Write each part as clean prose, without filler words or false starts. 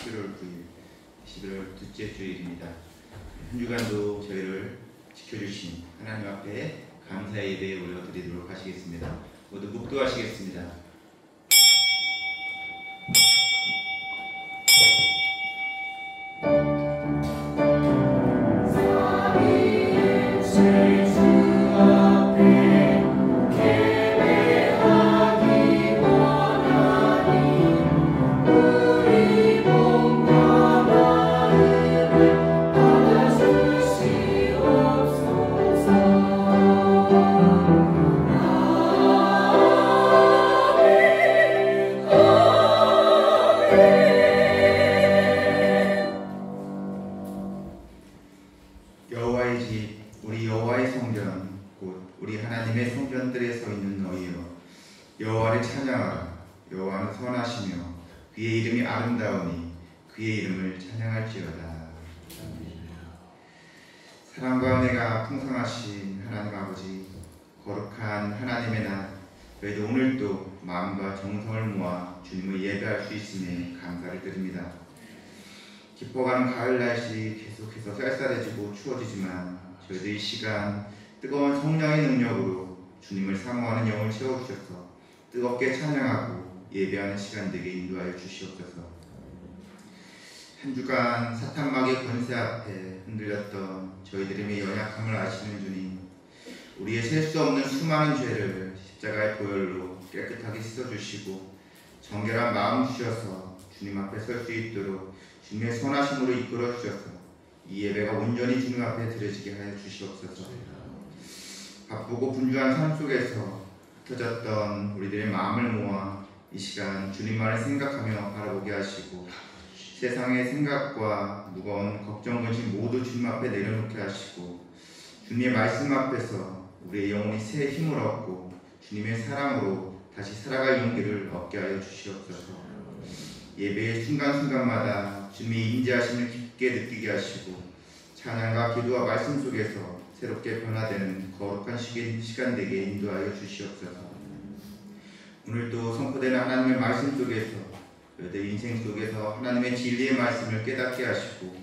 11월 9일 11월 둘째 주일입니다. 한 주간도 저희를 지켜주신 하나님 앞에 감사의 예배 올려드리도록 하시겠습니다. 모두 묵도하시겠습니다. 여호와의 집, 우리 여호와의 성전, 곧 우리 하나님의 성전들에 서 있는 너희여, 여호와를 찬양하라. 여호와는 선하시며 그의 이름이 아름다우니 그의 이름을 찬양할지어다. 사랑과 은혜가 풍성하신 하나님 아버지, 거룩한 하나님의 날, 저희도 오늘도 마음과 정성을 모아 주님을 예배할 수 있음에 감사를 드립니다. 깊어가는 가을 날씨 계속해서 쌀쌀해지고 추워지지만 저희도 이 시간 뜨거운 성령의 능력으로 주님을 사모하는 영을 채워주셔서 뜨겁게 찬양하고 예배하는 시간 되게 인도하여 주시옵소서. 한 주간 사탄마귀의 권세 앞에 흔들렸던 저희들의 연약함을 아시는 주님, 우리의 셀 수 없는 수많은 죄를 십자가의 보혈로 깨끗하게 씻어주시고 정결한 마음 주셔서 주님 앞에 설 수 있도록 주님의 선하심으로 이끌어 주셔서 이 예배가 온전히 주님 앞에 드려지게 하여 주시옵소서. 바쁘고 분주한 삶 속에서 흩어졌던 우리들의 마음을 모아 이 시간 주님만을 생각하며 바라보게 하시고 세상의 생각과 무거운 걱정, 근심 모두 주님 앞에 내려놓게 하시고 주님의 말씀 앞에서 우리의 영혼이 새 힘을 얻고 주님의 사랑으로 다시 살아갈 용기를 얻게 하여 주시옵소서. 예배의 순간순간마다 주님의 임재하심을 깊게 느끼게 하시고 찬양과 기도와 말씀 속에서 새롭게 변화되는 거룩한 시간 되게 인도하여 주시옵소서. 오늘도 선포되는 하나님의 말씀 속에서 내 인생 속에서 하나님의 진리의 말씀을 깨닫게 하시고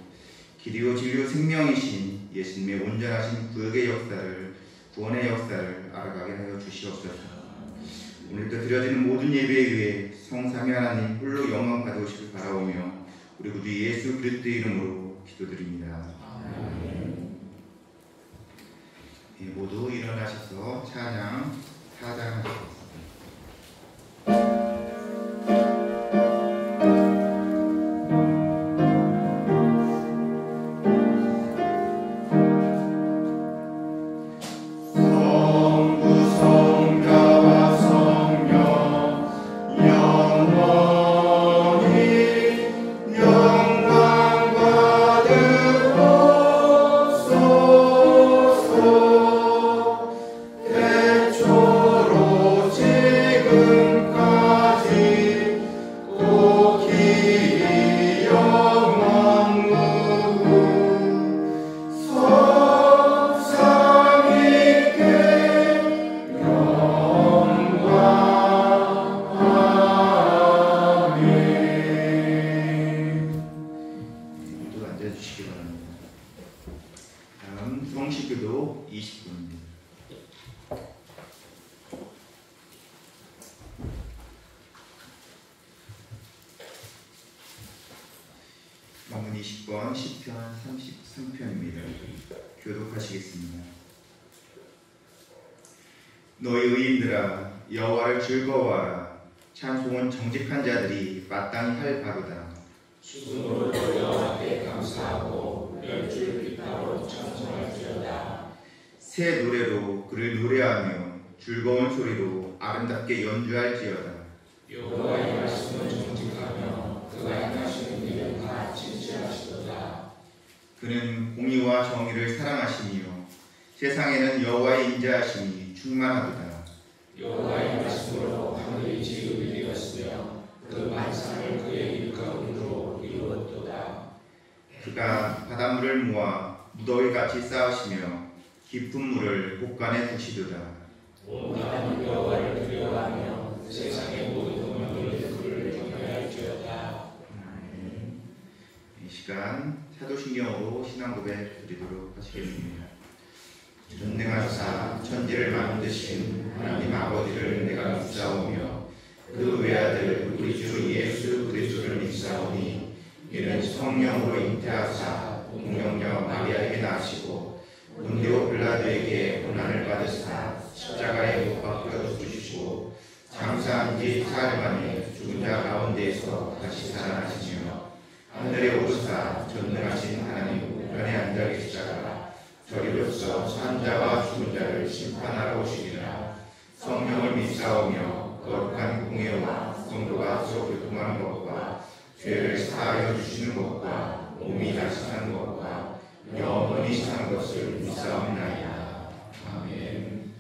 길이요 진리요 생명이신 예수님의 온전하신 구역의 역사를, 구원의 역사를 알아가게 하여 주시옵소서. 오늘도 드려지는 모든 예배에 위해 성삼위 하나님 홀로 영광 받으시길 바라오며 우리 구주 예수 그리스도의 이름으로 기도드립니다. 아멘. 네, 모두 일어나셔서 찬양 사장하시겠습니다. 성식기도 20분입니다. 본문 20번 시편 33편입니다. 교독하시겠습니다. 너희 의인들아 여호와를 즐거워하라. 찬송은 정직한 자들이 마땅히 할 바로다. 죽음으로 여호와께 감사하고 멸줄 빛바로 찬송할지어다. 새 노래로 그를 노래하며 즐거운 소리로 아름답게 연주할지어다. 여호와의 말씀은 정직하며 그가 행하시는 일은 다 진실하시도다. 그는 공의와 정의를 사랑하시며 세상에는 여호와의 인자하심이 충만하도다. 여호와의 말씀으로 하늘이 지극히 되었으며 그 만상을 그의 일가운으로 이루었도다. 그가 바닷물을 모아 무더기같이 쌓으시며 깊은 물을 곳간에 두시도다. 온 나라는 여호와를 두려워하며 세상의 모든 문명을 그를 경외할지어다. 시간 사도신경으로 신앙 고백 드리도록 하시겠습니다. 전능하사 천지를 만드신 하나님 아버지를 내가 믿사오며 그 외아들 우리 주 예수 그리스도를 믿사오니 이는 성령으로 잉태하사 동정녀 마리아에게 나시고 본디오 빌라도에게 고난을 받으사 십자가에 못 박혀 죽으시고 장사한 지 사흘 만에 죽은 자 가운데에서 다시 살아나시며 하늘에 오르사 전능하신 하나님 우편에 앉아 계시다가 저리로서 산 자와 죽은 자를 심판하러 오시리라. 성령을 믿사오며 거룩한 공예와 성도가 서로 교통하는 것과 죄를 사하여 주시는 것과 몸이 다시 사는 것과 영원히 사는 것을 믿사옵나이다. 아멘.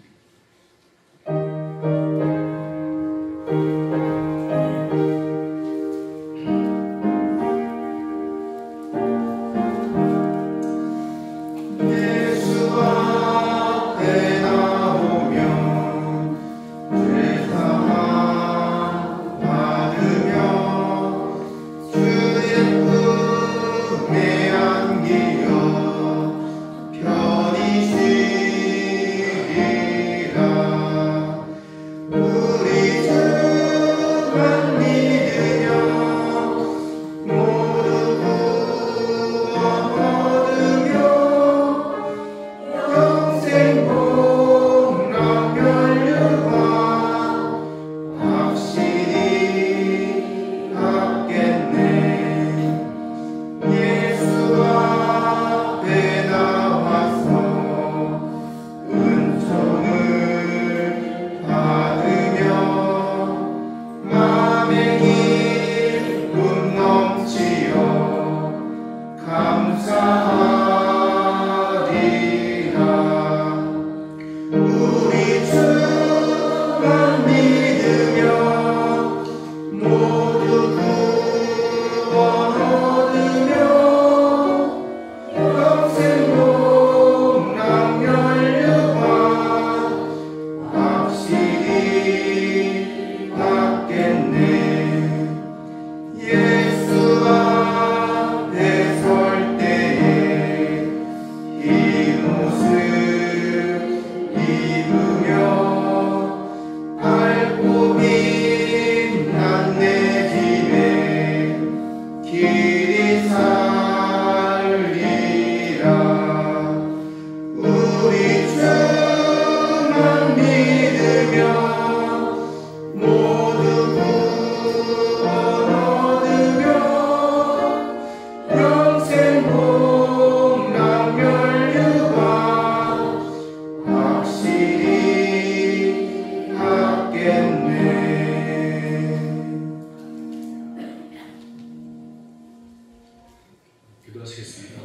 기도하시겠습니다.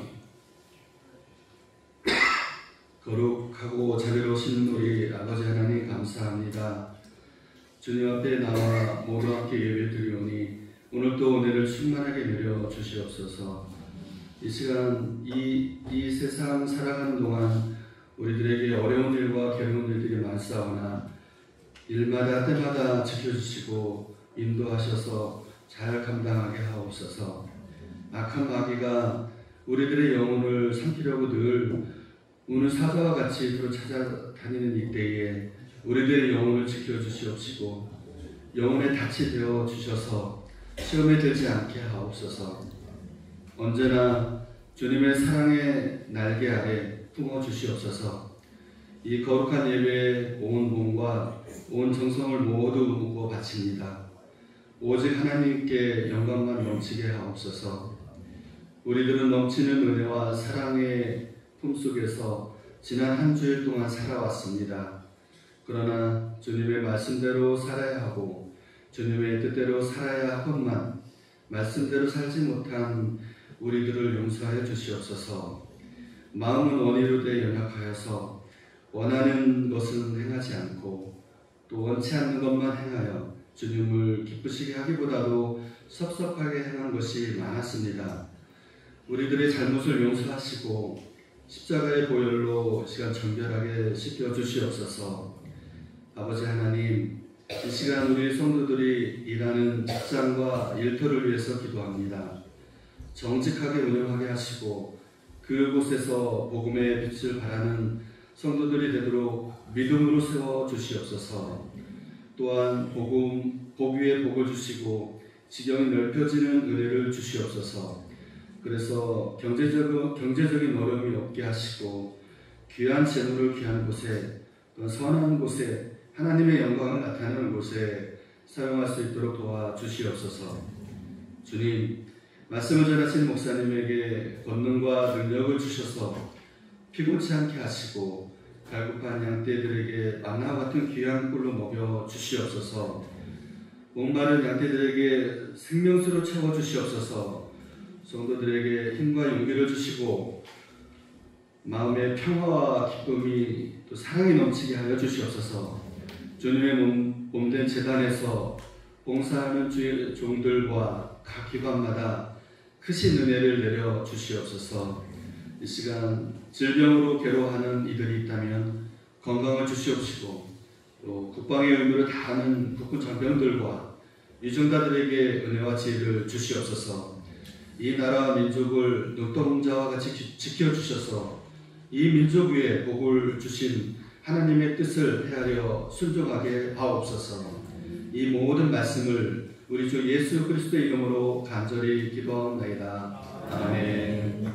거룩하고 자비로우신 우리 아버지 하나님 감사합니다. 주님 앞에 나와 모두 함께 예배 드리오니 오늘도 은혜를 충만하게 누려 주시옵소서. 이 시간 이 세상 살아가는 동안 우리들에게 어려운 일과 괴로운 일들이 많사오나 일마다 때마다 지켜주시고 인도하셔서 잘 감당하게 하옵소서. 악한 마귀가 우리들의 영혼을 삼키려고 늘 우는 사자와 같이 두루 찾아다니는 이때에 우리들의 영혼을 지켜주시옵시고 영혼의 닻이 되어 주셔서 시험에 들지 않게 하옵소서. 언제나 주님의 사랑의 날개 아래 품어 주시옵소서. 이 거룩한 예배에 온 몸과 온 정성을 모두 바칩니다. 오직 하나님께 영광만 넘치게 하옵소서. 우리들은 넘치는 은혜와 사랑의 품속에서 지난 한 주일 동안 살아왔습니다. 그러나 주님의 말씀대로 살아야 하고 주님의 뜻대로 살아야 하건만 말씀대로 살지 못한 우리들을 용서하여 주시옵소서. 마음은 원의로 돼 연약하여서 원하는 것은 행하지 않고 또 원치 않는 것만 행하여 주님을 기쁘시게 하기보다도 섭섭하게 행한 것이 많았습니다. 우리들의 잘못을 용서하시고 십자가의 보혈로 시간 정결하게 씻겨 주시옵소서. 아버지 하나님, 이 시간 우리 성도들이 일하는 직장과 일터를 위해서 기도합니다. 정직하게 운영하게 하시고 그곳에서 복음의 빛을 발하는 성도들이 되도록 믿음으로 세워 주시옵소서. 또한 복 위에 복을 주시고 지경이 넓혀지는 은혜를 주시옵소서. 그래서 경제적인 어려움이 없게 하시고 귀한 재물을 귀한 곳에 또한 선한 곳에 하나님의 영광을 나타내는 곳에 사용할 수 있도록 도와주시옵소서. 주님, 말씀을 전하신 목사님에게 권능과 능력을 주셔서 피곤치 않게 하시고 갈급한 양떼들에게 만나와 같은 귀한 꿀로 먹여 주시옵소서. 목마른 양떼들에게 생명수로 채워 주시옵소서. 성도들에게 힘과 용기를 주시고 마음의 평화와 기쁨이 또 사랑이 넘치게 하여 주시옵소서. 주님의 몸된 제단에서 봉사하는 주의 종들과 각 기관마다 크신 은혜를 내려 주시옵소서. 이 시간 질병으로 괴로워하는 이들이 있다면 건강을 주시옵시고 또 국방의 의무를 다하는 국군 장병들과 유정자들에게 은혜와 지혜를 주시옵소서. 이 나라 민족을 눈동자와 같이 지켜주셔서 이 민족 위에 복을 주신 하나님의 뜻을 헤아려 순종하게 하옵소서. 이 모든 말씀을 우리 주 예수 그리스도의 이름으로 간절히 기도하옵나이다. 아멘.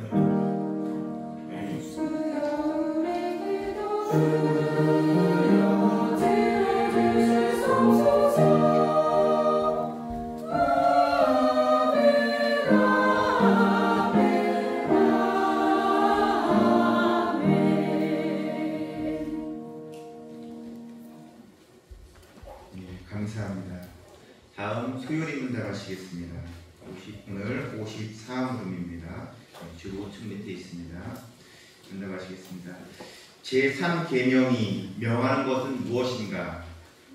감사합니다. 다음 수요일 문답하시겠습니다. 오늘 54물음입니다. 주 우측 밑에 있습니다. 문답하시겠습니다. 제3계명이 명하는 것은 무엇인가?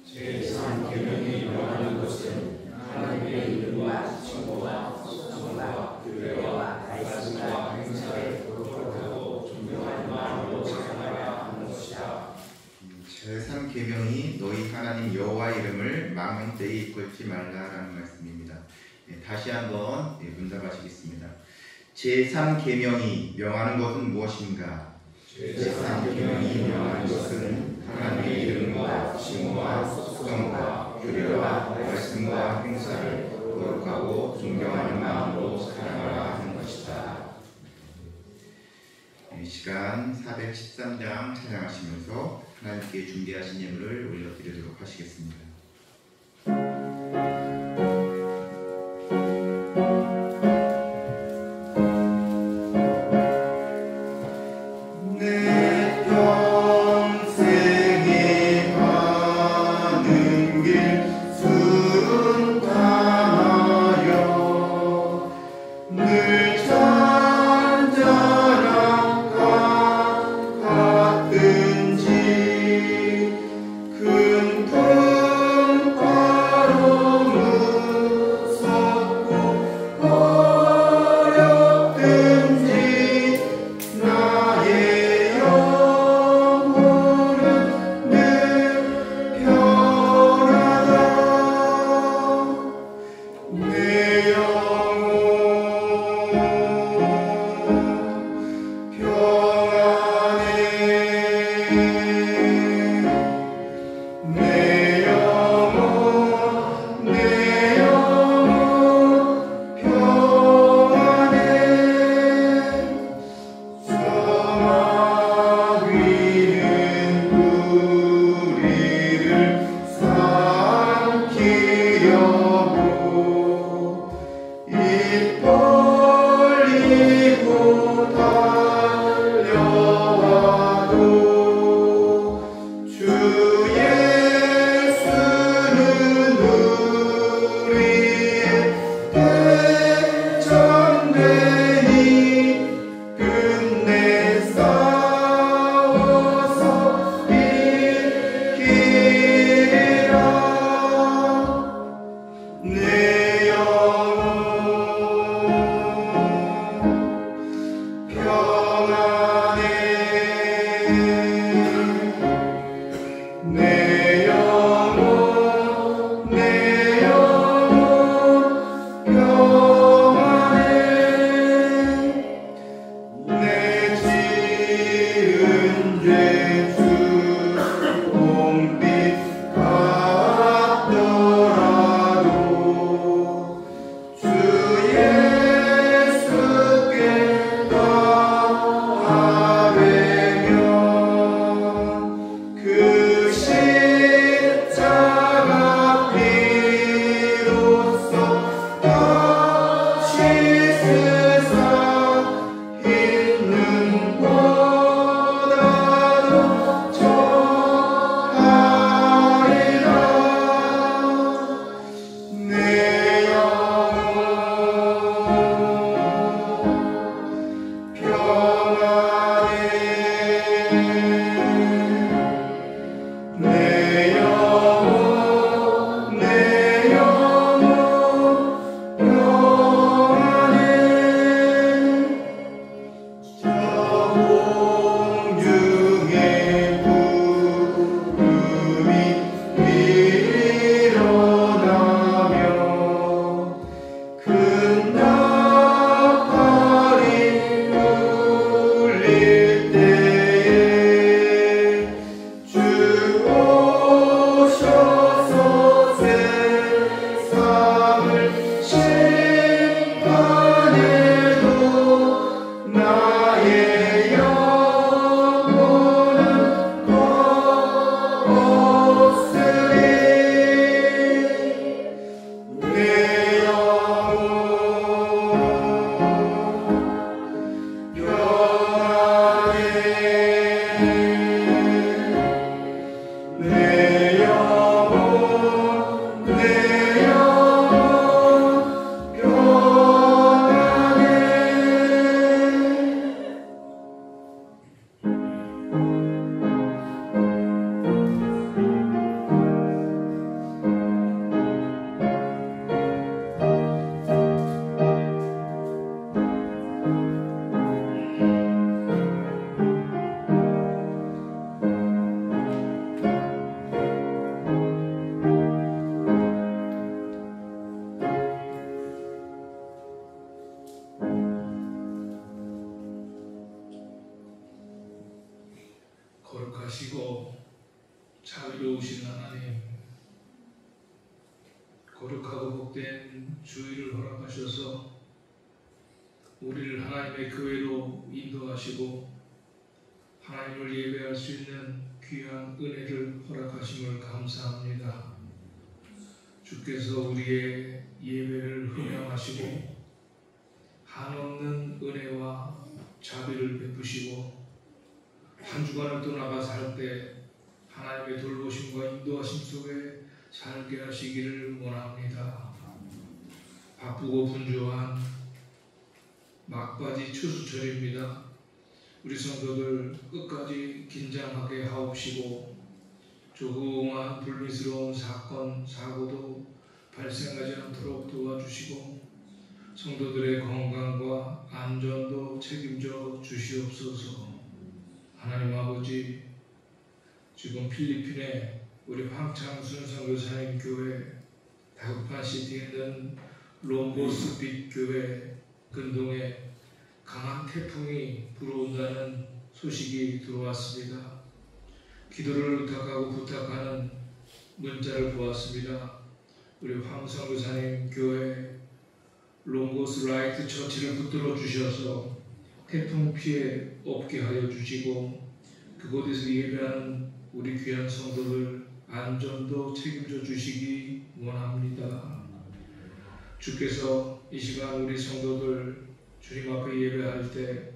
제3계명이 명하는 것은 하나님의 이름과 칭호와 성과 규례와 말씀과 행사를 거룩하고 존경하는 마음으로 살아가야 하는 것이다. 제3계명이 너희 하나님 여호와의 이름을 망령되이 이끌지 말라라는 말씀입니다. 다시 한번 문답하시겠습니다. 제3계명이 명하는 것은 무엇인가? 제3계명이 명하는 것은 하나님의 이름과 칭호와 성과 규례와 말씀과 행사를 거룩하고 존경하는 마음으로 살아가야 하는 것이다. 이 시간 413장 찬양하시면서 하나님께 준비하신 예물을 올려드리도록 하시겠습니다. 거룩하시고 자비로우신 하나님, 거룩하고 복된 주일을 허락하셔서 우리를 하나님의 교회로 인도하시고 하나님을 예배할 수 있는 귀한 은혜를 허락하심을 감사합니다. 주께서 우리의 예배를 흠양하시고 한없는 은혜와 자비를 베푸시고 한 주간을 떠나가 살 때 하나님의 돌보심과 인도하심 속에 살게 하시기를 원합니다. 바쁘고 분주한 막바지 추수철입니다. 우리 성도들 끝까지 긴장하게 하옵시고 조그마한 불미스러운 사건, 사고도 발생하지 않도록 도와주시고 성도들의 건강과 안전도 책임져 주시옵소서. 하나님 아버지, 지금 필리핀에 우리 황창순 선교사님 교회, 다급한 시티에 있는 롬보스빛 교회 근동에 강한 태풍이 불어온다는 소식이 들어왔습니다. 기도를 의탁하고 부탁하는 문자를 보았습니다. 우리 황 선교사님 교회 롱보스 라이트 처치를 붙들어 주셔서 태풍 피해 없게 하여 주시고 그곳에서 예배하는 우리 귀한 성도들 안전도 책임져 주시기 원합니다. 주께서 이 시간 우리 성도들 주님 앞에 예배할 때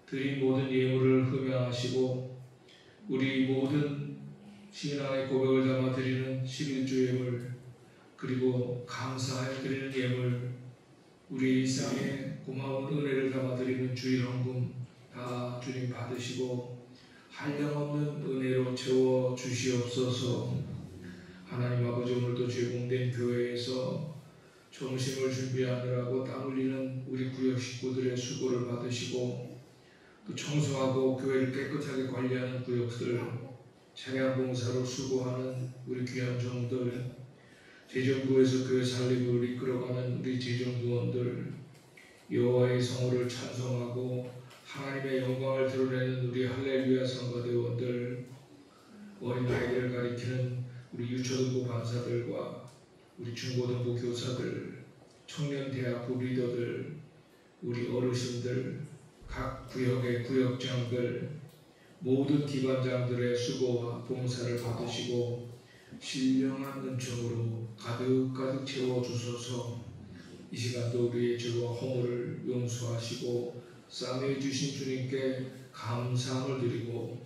드린 모든 예물을 흠양하시고 우리 모든 신앙의 고백을 담아 드리는 11조 예물 그리고 감사하여 드리는 예물 우리 일상에 고마운 은혜를 담아 드리는 주일 헌금 다 주님 받으시고 한량없는 은혜로 채워 주시옵소서. 하나님 아버지, 오늘도 죄공된 교회에서 점심을 준비하느라고 땀 흘리는 우리 구역 식구들의 수고를 받으시고 또 청소하고 교회를 깨끗하게 관리하는 구역들 찬양 봉사로 수고하는 우리 귀한 종들, 재정부에서 교회 살림을 이끌어가는 우리 재정부원들, 여호와의 성호를 찬송하고 하나님의 영광을 드러내는 우리 할렐루야 성가대원들, 어린아이들을 가리키는 우리 유초등부 강사들과 우리 중고등부 교사들, 청년대학부 리더들, 우리 어르신들, 각 구역의 구역장들, 모든 기관장들의 수고와 봉사를 받으시고 신령한 은총으로 가득가득 채워주소서. 이 시간도 우리의 죄와 허물을 용서하시고 싸매어 주신 주님께 감사함을 드리고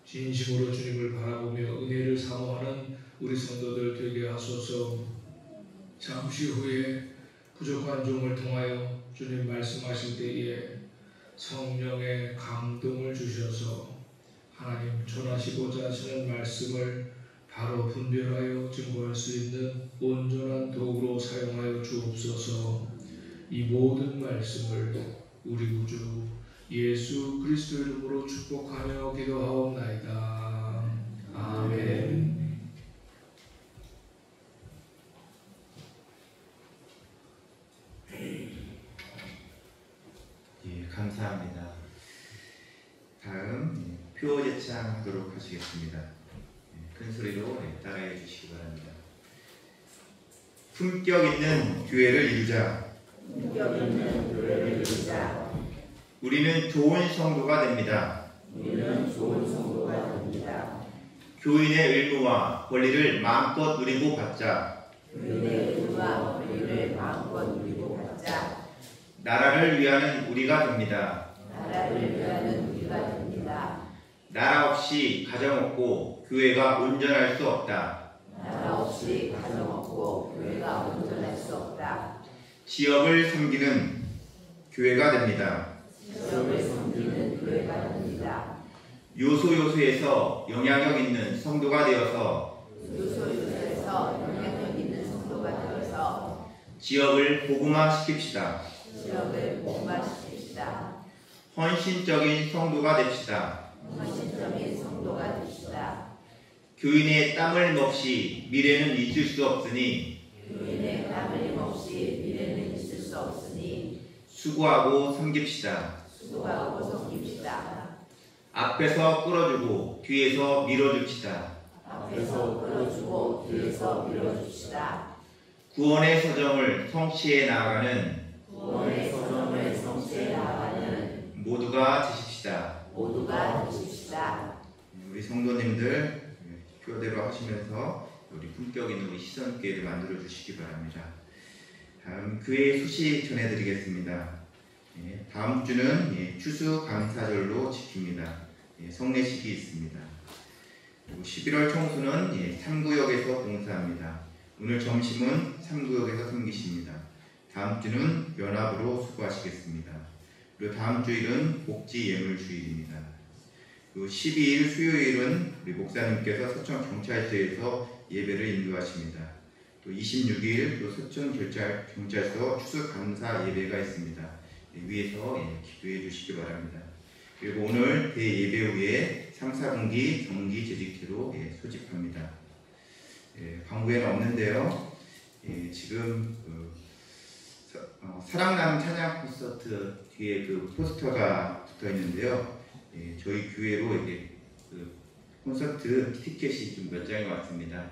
진심으로 주님을 바라보며 은혜를 사모하는 우리 성도들 되게 하소서. 잠시 후에 부족한 종을 통하여 주님 말씀하실 때에 성령의 감동을 주셔서 하나님 전하시고자 하시는 말씀을 바로 분별하여 증거할 수 있는 온전한 도구로 사용하여 주옵소서. 이 모든 말씀을 우리 구주 예수 그리스도 이름으로 축복하며 기도하옵나이다. 아멘. 예, 감사합니다. 다음 표제창 하도록 하시겠습니다. 큰 소리로 따라해 주시기 바랍니다. 품격 있는 교회를 이루자. 품격 있는 교회를 이루자. 우리는 좋은 성도가 됩니다. 우리는 좋은 성도가 됩니다. 교인의 의무와 권리를 마음껏 누리고 받자. 교인의 의무와 권리를 마음껏 누리고 받자. 나라를 위하는 우리가 됩니다. 나라를 위하는 우리가 됩니다. 나라 없이 가정 없고 교회가 온전할 수 없다. 나라 없이 가정 없고 교회가 온전할 수 없다. 지역을 섬기는 교회가 됩니다. 지역을 섬기는 교회가 됩니다. 요소에서 영향력 있는 성도가 되어서 요소에서 영향력 있는 성도가 되어서 지역을 복음화시킵시다. 지역을 복음화시킵시다. 헌신적인 성도가 됩시다. 헌신적인 성도가 됩시다. 교인의 땀을 몹시 미래는 있을 수 없으니 교인의 땀 흘림 없이 미래는 있을 수 없으니 수고하고 섬깁시다. 수고하고 섬깁시다. 앞에서 끌어주고 뒤에서 밀어줍시다. 앞에서 끌어주고 뒤에서 밀어줍시다. 구원의 서정을 성취해 나아가는 구원의 서정을 성취해 나가는 모두가 되십시다. 모두가 되십시다. 우리 성도님들 표대로 하시면서 우리 품격 있는 우리 시선교회를 만들어 주시기 바랍니다. 다음 교회 소식 전해드리겠습니다. 다음 주는 추수감사절로 지킵니다. 성례식이 있습니다. 그리고 11월 청소는 3구역에서 봉사합니다. 오늘 점심은 3구역에서 섬기십니다. 다음 주는 연합으로 수고하시겠습니다. 그리고 다음 주일은 복지 예물 주일입니다. 그리고 12일 수요일은 우리 목사님께서 서천 경찰서에서 예배를 인도하십니다. 또 26일 또 서천 경찰서 추수감사 예배가 있습니다. 위에서 기도해 주시기 바랍니다. 그리고 오늘 대예배 후에 3, 4분기 정기 재직회로 소집합니다. 광고에는 없는데요. 지금 사랑나는 찬양 콘서트 뒤에 그 포스터가 붙어 있는데요. 저희 교회로 콘서트 티켓이 좀 몇 장이 왔습니다.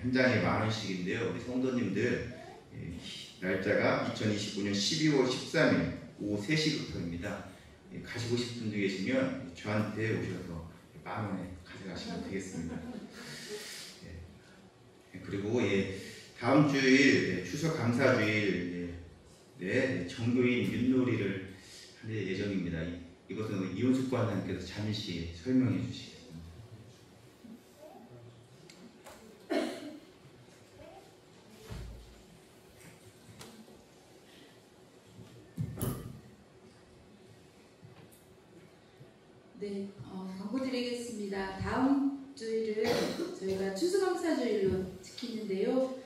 한 장에 10,000원씩인데요. 우리 성도님들 날짜가 2025년 12월 13일 오후 3시부터입니다. 가시고 싶은 분들 계시면 저한테 오셔서 10,000원에 가져가시면 되겠습니다. 그리고 다음 주일 추석 감사주일 정교인 윷놀이를 할 예정입니다. 이것은 이혼숙 관장님께서 잠시 설명해 주시겠습니다. 네, 광고 드리겠습니다. 다음 주일을 저희가 추수감사주일로 지키는데요.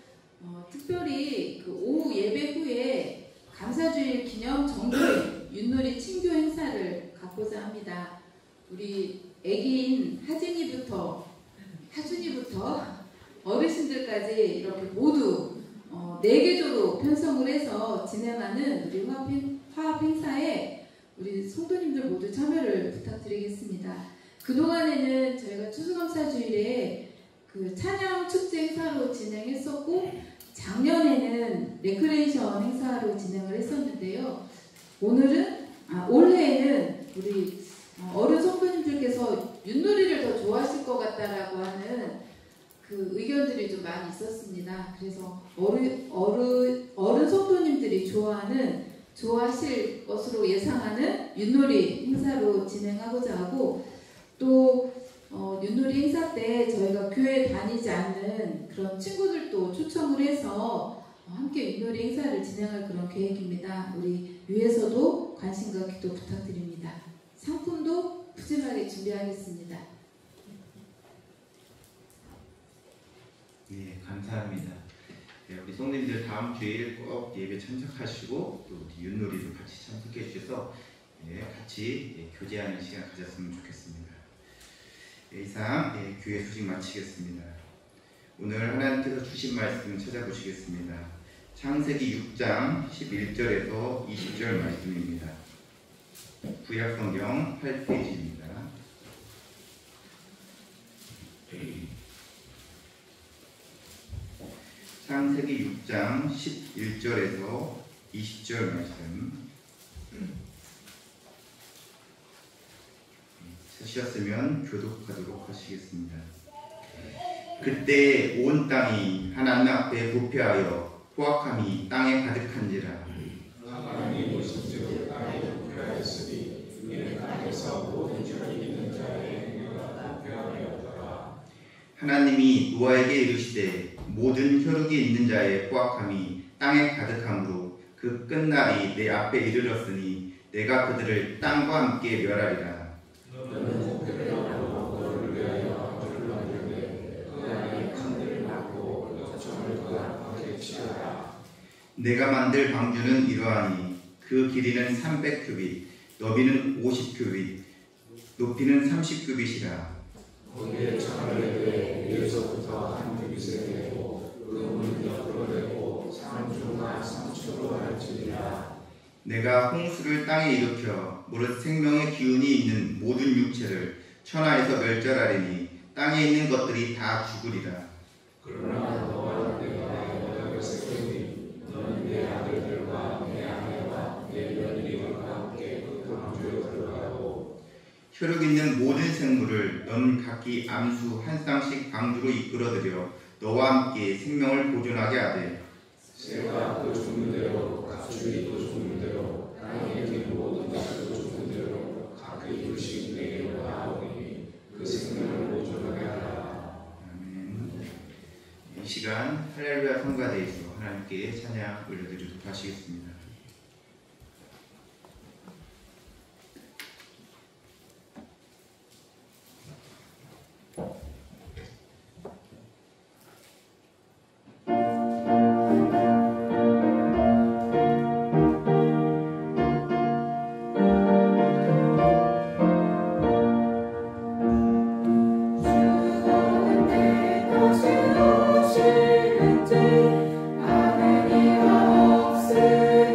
특별히 그 오후 예배 후에 감사주일 기념 정교인 윷놀이 친교 행사를 갖고자 합니다. 우리 애기인 하준이부터 어르신들까지 이렇게 모두 4개조로 편성을 해서 진행하는 우리 화합 행사에 우리 성도님들 모두 참여를 부탁드리겠습니다. 그동안에는 저희가 추수감사주일에 그 찬양 축제 행사로 진행했었고 작년에는 레크레이션 행사로 진행을 했었는데요. 올해에는 우리 어른 성도님들께서 윷놀이를 더 좋아하실 것 같다라고 하는 그 의견들이 좀 많이 있었습니다. 그래서 어른 성도님들이 좋아하실 것으로 예상하는 윷놀이 행사로 진행하고자 하고, 또 윷놀이 행사 때 저희가 교회 다니지 않는 그런 친구들도 초청을 해서 함께 윷놀이 행사를 진행할 그런 계획입니다. 우리 위에서도 관심과 기도 부탁드립니다. 상품도 푸짐하게 준비하겠습니다. 네, 감사합니다. 네, 우리 성도님들 다음 주일 꼭 예배 참석하시고 또 윷놀이도 같이 참석해 주셔서 같이 교제하는 시간 가졌으면 좋겠습니다. 이상 교회 소식 마치겠습니다. 오늘 하나님께서 주신 말씀 찾아보시겠습니다. 창세기 6장 11절에서 20절 말씀입니다. 구약성경 8페이지입니다. 창세기 6장 11절에서 20절 말씀. 찾으셨으면 교독하도록 하시겠습니다. 그때 온 땅이 하나님 앞에 부패하여 포악함이 땅에 가득한지라. 하나님이 오신즉 땅에 부패하였으니 이는 땅에서 모든 혈이 있는 자의 행위가 부패하였더라. 하나님이 노아에게 이르시되 모든 혈육이 있는 자의 포악함이 땅에 가득함으로 그 끝날이 내 앞에 이르렀으니 내가 그들을 땅과 함께 멸하리라. 너는 목표를 하고 너를 위하여 방주를 만들되 그 안에 칸들을 막고 너처를 그 안에 치우라. 내가 만들 방주는 이러하니 그 길이는 300규빗, 너비는 50규빗, 높이는 30규빗이라. 거기에 창을 내되 위에서부터 한 규빗을 내고 그 문 옆으로 내고 상중하 상추로 할지니라. 내가 홍수를 땅에 일으켜 무릇 생명의 기운이 있는 모든 육체를 천하에서 멸절하리니 땅에 있는 것들이 다 죽으리라. 그러나 너와 내가 여덟에서 되니 너는 내 아들들과 내 아내와 내 며느리들과 함께 그 방주에 들어가고 혈육 있는 모든 생물을 너는 각기 암수 한 쌍씩 방주로 이끌어들여 너와 함께 생명을 보존하게 하되 새가 그 죽는 대로 가축이 또 죽는 대로 땅에 있는 모든 것도 죽는 대로 각기 둘씩 내게로 나오니 그 생명을 보존하게 하라. 아멘. 이 시간 할렐루야 성가대에서 하나님께 찬양 올려드리도록 하시겠습니다. 주시는지 아무 이가 없으리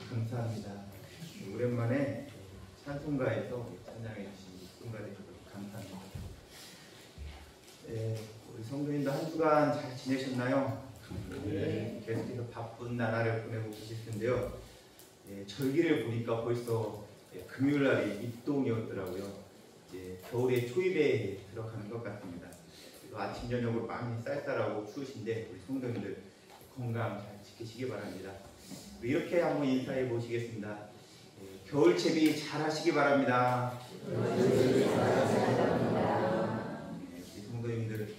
감사합니다. 오랜만에 찬송가에서 찬양해 주신 순간에 감사합니다. 우리 성도님도 한 주간 잘 지내셨나요? 계속해서 바쁜 나날을 보내고 계실 텐데요. 절기를 보니까 벌써 금요일 날이 입동이었더라고요. 겨울의 초입에 들어가는 것 같습니다. 그리고 아침 저녁으로 많이 쌀쌀하고 추우신데 우리 성도님들 건강 잘 지키시기 바랍니다. 이렇게 한번 인사해 보시겠습니다. 겨울채비 잘 하시기 바랍니다. 우리 성도님들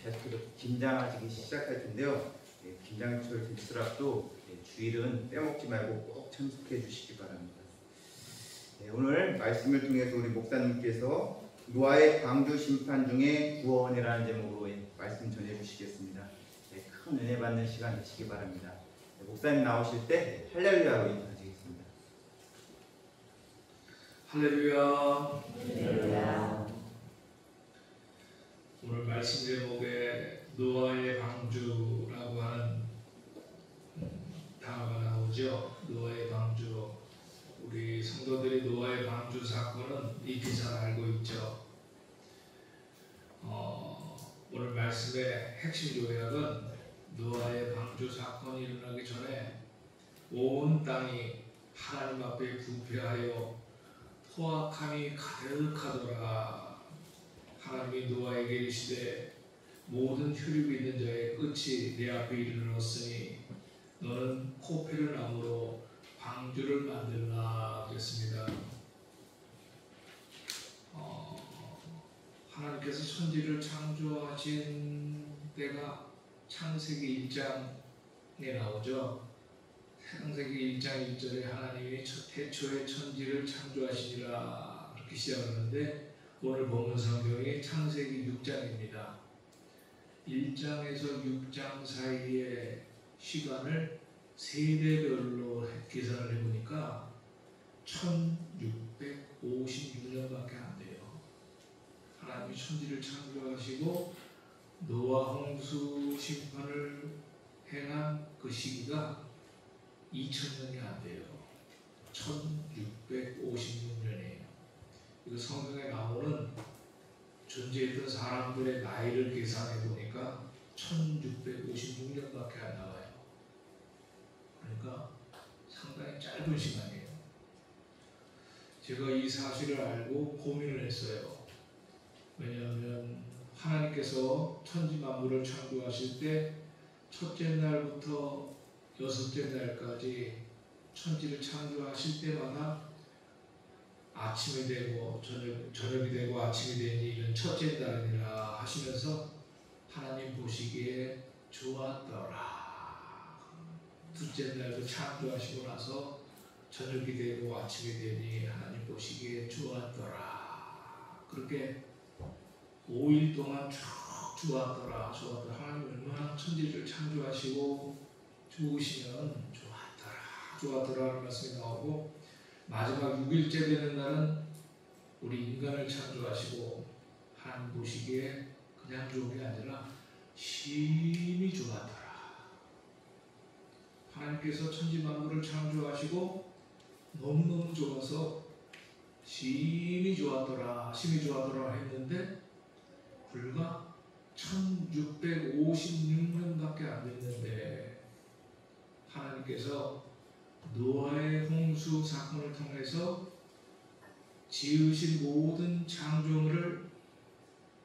계속해서 김장하시기 시작할 텐데요. 김장철 될수락도 주일은 빼먹지 말고 꼭 참석해 주시기 바랍니다. 오늘 말씀을 통해서 우리 목사님께서 노아의 방주 심판 중에 구원이라는 제목으로 말씀 전해 주시겠습니다. 큰 은혜 받는 시간 되시기 바랍니다. 목사님 나오실 때 할렐루야로 인사드리겠습니다. 할렐루야. 오늘 말씀 제목에 노아의 방주라고 하는 단어가 나오죠. 노아의 방주. 우리 성도들이 노아의 방주 사건은 익히 잘 알고 있죠. 오늘 말씀의 핵심 요약은 노아의 방주 사건이 일어나기 전에 온 땅이 하나님 앞에 부패하여 포악함이 가득하더라. 하나님이 노아에게 이르시되 모든 혈육이 있는 자의 끝이 내 앞에 이르렀으니 너는 코페르 나무로 방주를 만들라 그랬습니다. 하나님께서 천지를 창조하신 때가 창세기 1장에 나오죠. 창세기 1장 1절에 하나님이 태초에 천지를 창조하시니라 그렇게 시작하는데 오늘 본문 성경이 창세기 6장입니다. 1장에서 6장 사이의 시간을 세대별로 계산을 해보니까 1656년밖에 안 돼요. 하나님이 천지를 창조하시고 노아 홍수 심판을 행한 그 시기가 2000년이 안 돼요. 1656년이에요. 이거 성경에 나오는 존재했던 사람들의 나이를 계산해 보니까 1656년밖에 안 나와요. 그러니까 상당히 짧은 시간이에요. 제가 이 사실을 알고 고민을 했어요. 왜냐하면 하나님께서 천지 만물을 창조하실 때 첫째 날부터 여섯째 날까지 천지를 창조하실 때마다 아침이 되고 저녁이 되고 아침이 되니 이런 첫째 날이라 하시면서 하나님 보시기에 좋았더라. 둘째 날도 창조하시고 나서 저녁이 되고 아침이 되니 하나님 보시기에 좋았더라. 그렇게 5일 동안 쭉 좋았더라. 하나님 얼마나 천지를 창조하시고 좋으시면 좋았더라 하는 말씀이 나오고 마지막 6일째 되는 날은 우리 인간을 창조하시고 하나님 보시기에 그냥 좋은 게 아니라 심히 좋았더라. 하나님께서 천지 만물을 창조하시고 너무너무 좋아서 심히 좋았더라 했는데 불과 1656년밖에 안 됐는데 하나님께서 노아의 홍수 사건을 통해서 지으신 모든 창조물을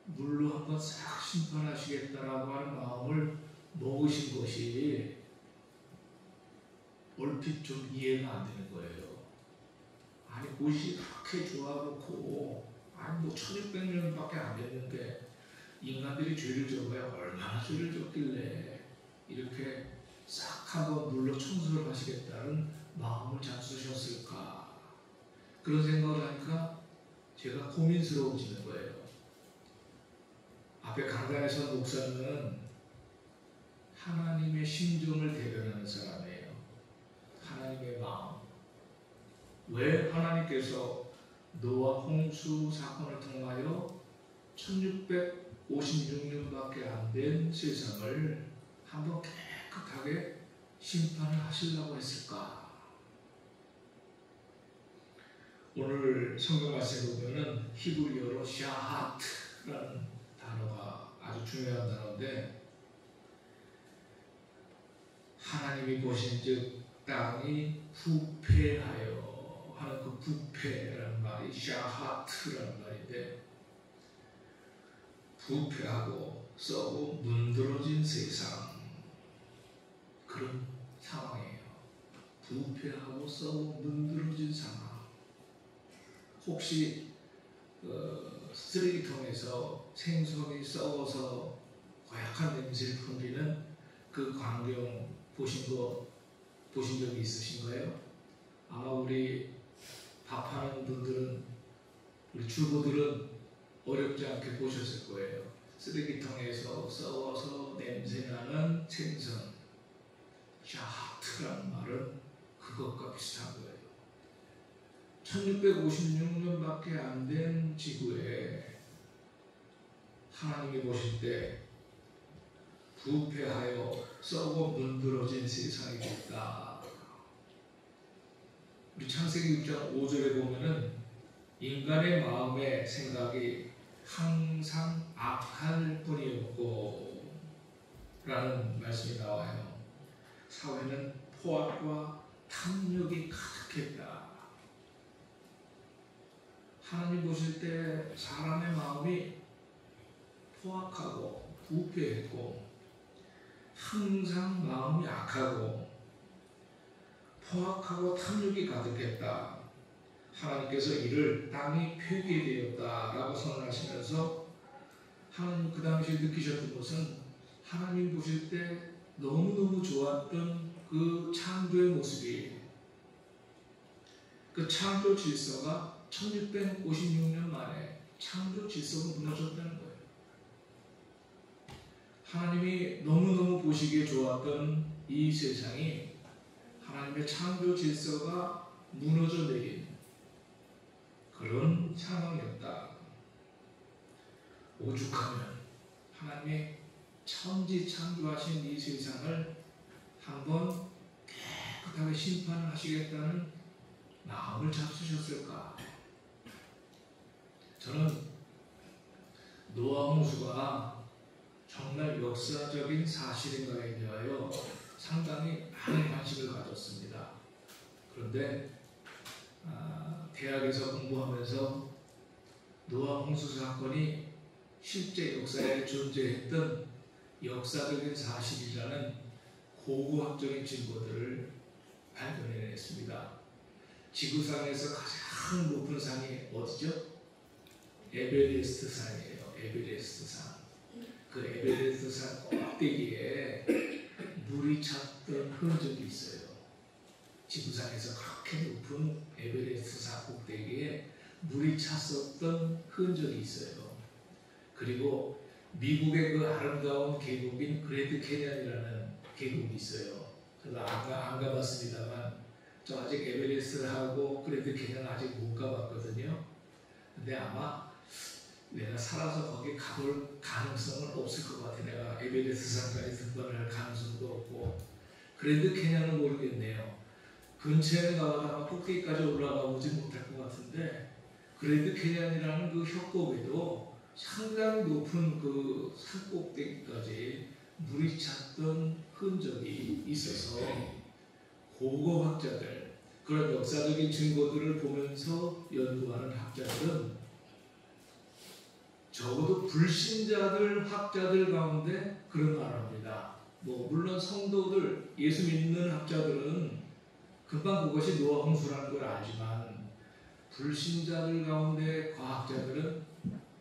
물로 한번 싹 심판하시겠다라고 하는 마음을 먹으신 것이 얼핏 좀 이해가 안 되는 거예요. 아니 곳이 그렇게 좋아놓고 아니 뭐 1600년밖에 안 됐는데 인간들이 죄를 져봐야 얼마나 죄를 졌길래 이렇게 싹 한번 물로 청소를 하시겠다는 마음을 잡수셨을까. 그런 생각을 하니까 제가 고민스러워지는 거예요. 앞에 강단에서 목사는 하나님의 심정을 대변하는 사람이에요. 하나님의 마음. 왜 하나님께서 노아 홍수 사건을 통하여 1656년밖에 안 된 세상을 한번 깨끗하게 심판을 하시려고 했을까? 오늘 성경 말씀에 보면은 히브리어로 샤하트라는 단어가 아주 중요한 단어인데, 하나님이 보신즉 땅이 부패하여 하는 그 부패라는 말이 샤하트라는 말인데, 부패하고 썩고 문드러진 세상, 그런 상황이에요. 부패하고 썩고 문드러진 상황. 혹시 쓰레기통에서 생선이 썩어서 고약한 냄새를 풍기는 그 광경 보신 적이 있으신가요? 아마 우리 밥하는 분들은, 우리 주부들은 어렵지 않게 보셨을 거예요. 쓰레기통에서 썩어서 냄새나는 생선, 샤하트라는 말은 그것과 비슷한 거예요. 1656년밖에 안 된 지구에 하나님이 보실 때 부패하여 썩어 문드러진 세상이 됐다. 우리 창세기 6장 5절에 보면은 인간의 마음의 생각이 항상 악할 뿐이었고 라는 말씀이 나와요. 사회는 포악과 탐욕이 가득했다. 하나님 보실 때 사람의 마음이 포악하고 부패했고 항상 마음이 악하고 포악하고 탐욕이 가득했다. 하나님께서 이를 땅이 폐괴되었다라고 선언하시면서 하나님 그 당시에 느끼셨던 것은 하나님 보실 때 너무너무 좋았던 그 창조의 모습이, 그 창조 질서가 1656년 만에 창조 질서가 무너졌다는 거예요. 하나님이 너무너무 보시기에 좋았던 이 세상이 하나님의 창조 질서가 무너져 내린 그런 상황이었다. 오죽하면 하나님이 천지 창조하신 이 세상을 한번 깨끗하게 심판을 하시겠다는 마음을 잡수셨을까? 저는 노아 홍수가 정말 역사적인 사실인가에 대하여 상당히 많은 관심을 가졌습니다. 그런데 대학에서 공부하면서 노아 홍수 사건이 실제 역사에 존재했던 역사적인 사실이라는 고고학적인 증거들을 발견해냈습니다. 지구상에서 가장 높은 산이 어디죠? 에베레스트 산이에요. 에베레스트 산. 그 에베레스트 산 꼭대기에 물이 찼던 흔적이 있어요. 지구상에서 그렇게 높은 에베레스트 산 꼭대기에 물이 찼었던 흔적이 있어요. 그리고 미국의 그 아름다운 계곡인 그랜드 캐니언이라는 계곡이 있어요. 저도 안 가봤습니다만 저 아직 에베레스트하고 그랜드 캐니언 아직 못 가봤거든요. 근데 아마 내가 살아서 거기 가볼 가능성은 없을 것 같아. 내가 에베레스트 산까지 등반을 할 가능성도 없고 그랜드 캐니언은 모르겠네요. 근처에 가다가 꼭대기까지 올라가 보지 못할 것 같은데 그랜드 캐니언이라는 그 협곡에도 상당히 높은 그 산 꼭대기까지 물이 찼던 흔적이 있어서 고고학자들, 그런 역사적인 증거들을 보면서 연구하는 학자들은 적어도 불신자들, 학자들 가운데 그런 말을 합니다. 물론 성도들, 예수 믿는 학자들은 금방 그것이 노아 홍수라는 걸 알지만 불신자들 가운데 과학자들은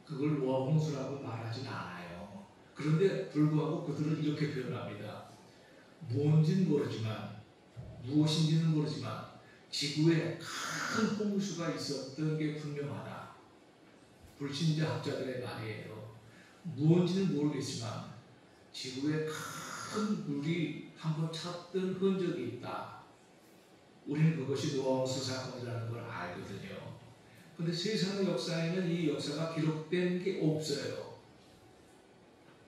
그걸 노아 홍수라고 말하진 않아요. 그런데 불구하고 그들은 이렇게 표현합니다. 뭔지는 모르지만, 무엇인지는 모르지만 지구에 큰 홍수가 있었던 게 분명하다. 불신자 학자들의 말이에요. 무언지는 모르겠지만 지구에 큰 물이 한번 찼던 흔적이 있다. 우리는 그것이 노아 홍수 사건이라는 걸 알거든요. 그런데 세상 역사에는 이 역사가 기록된 게 없어요.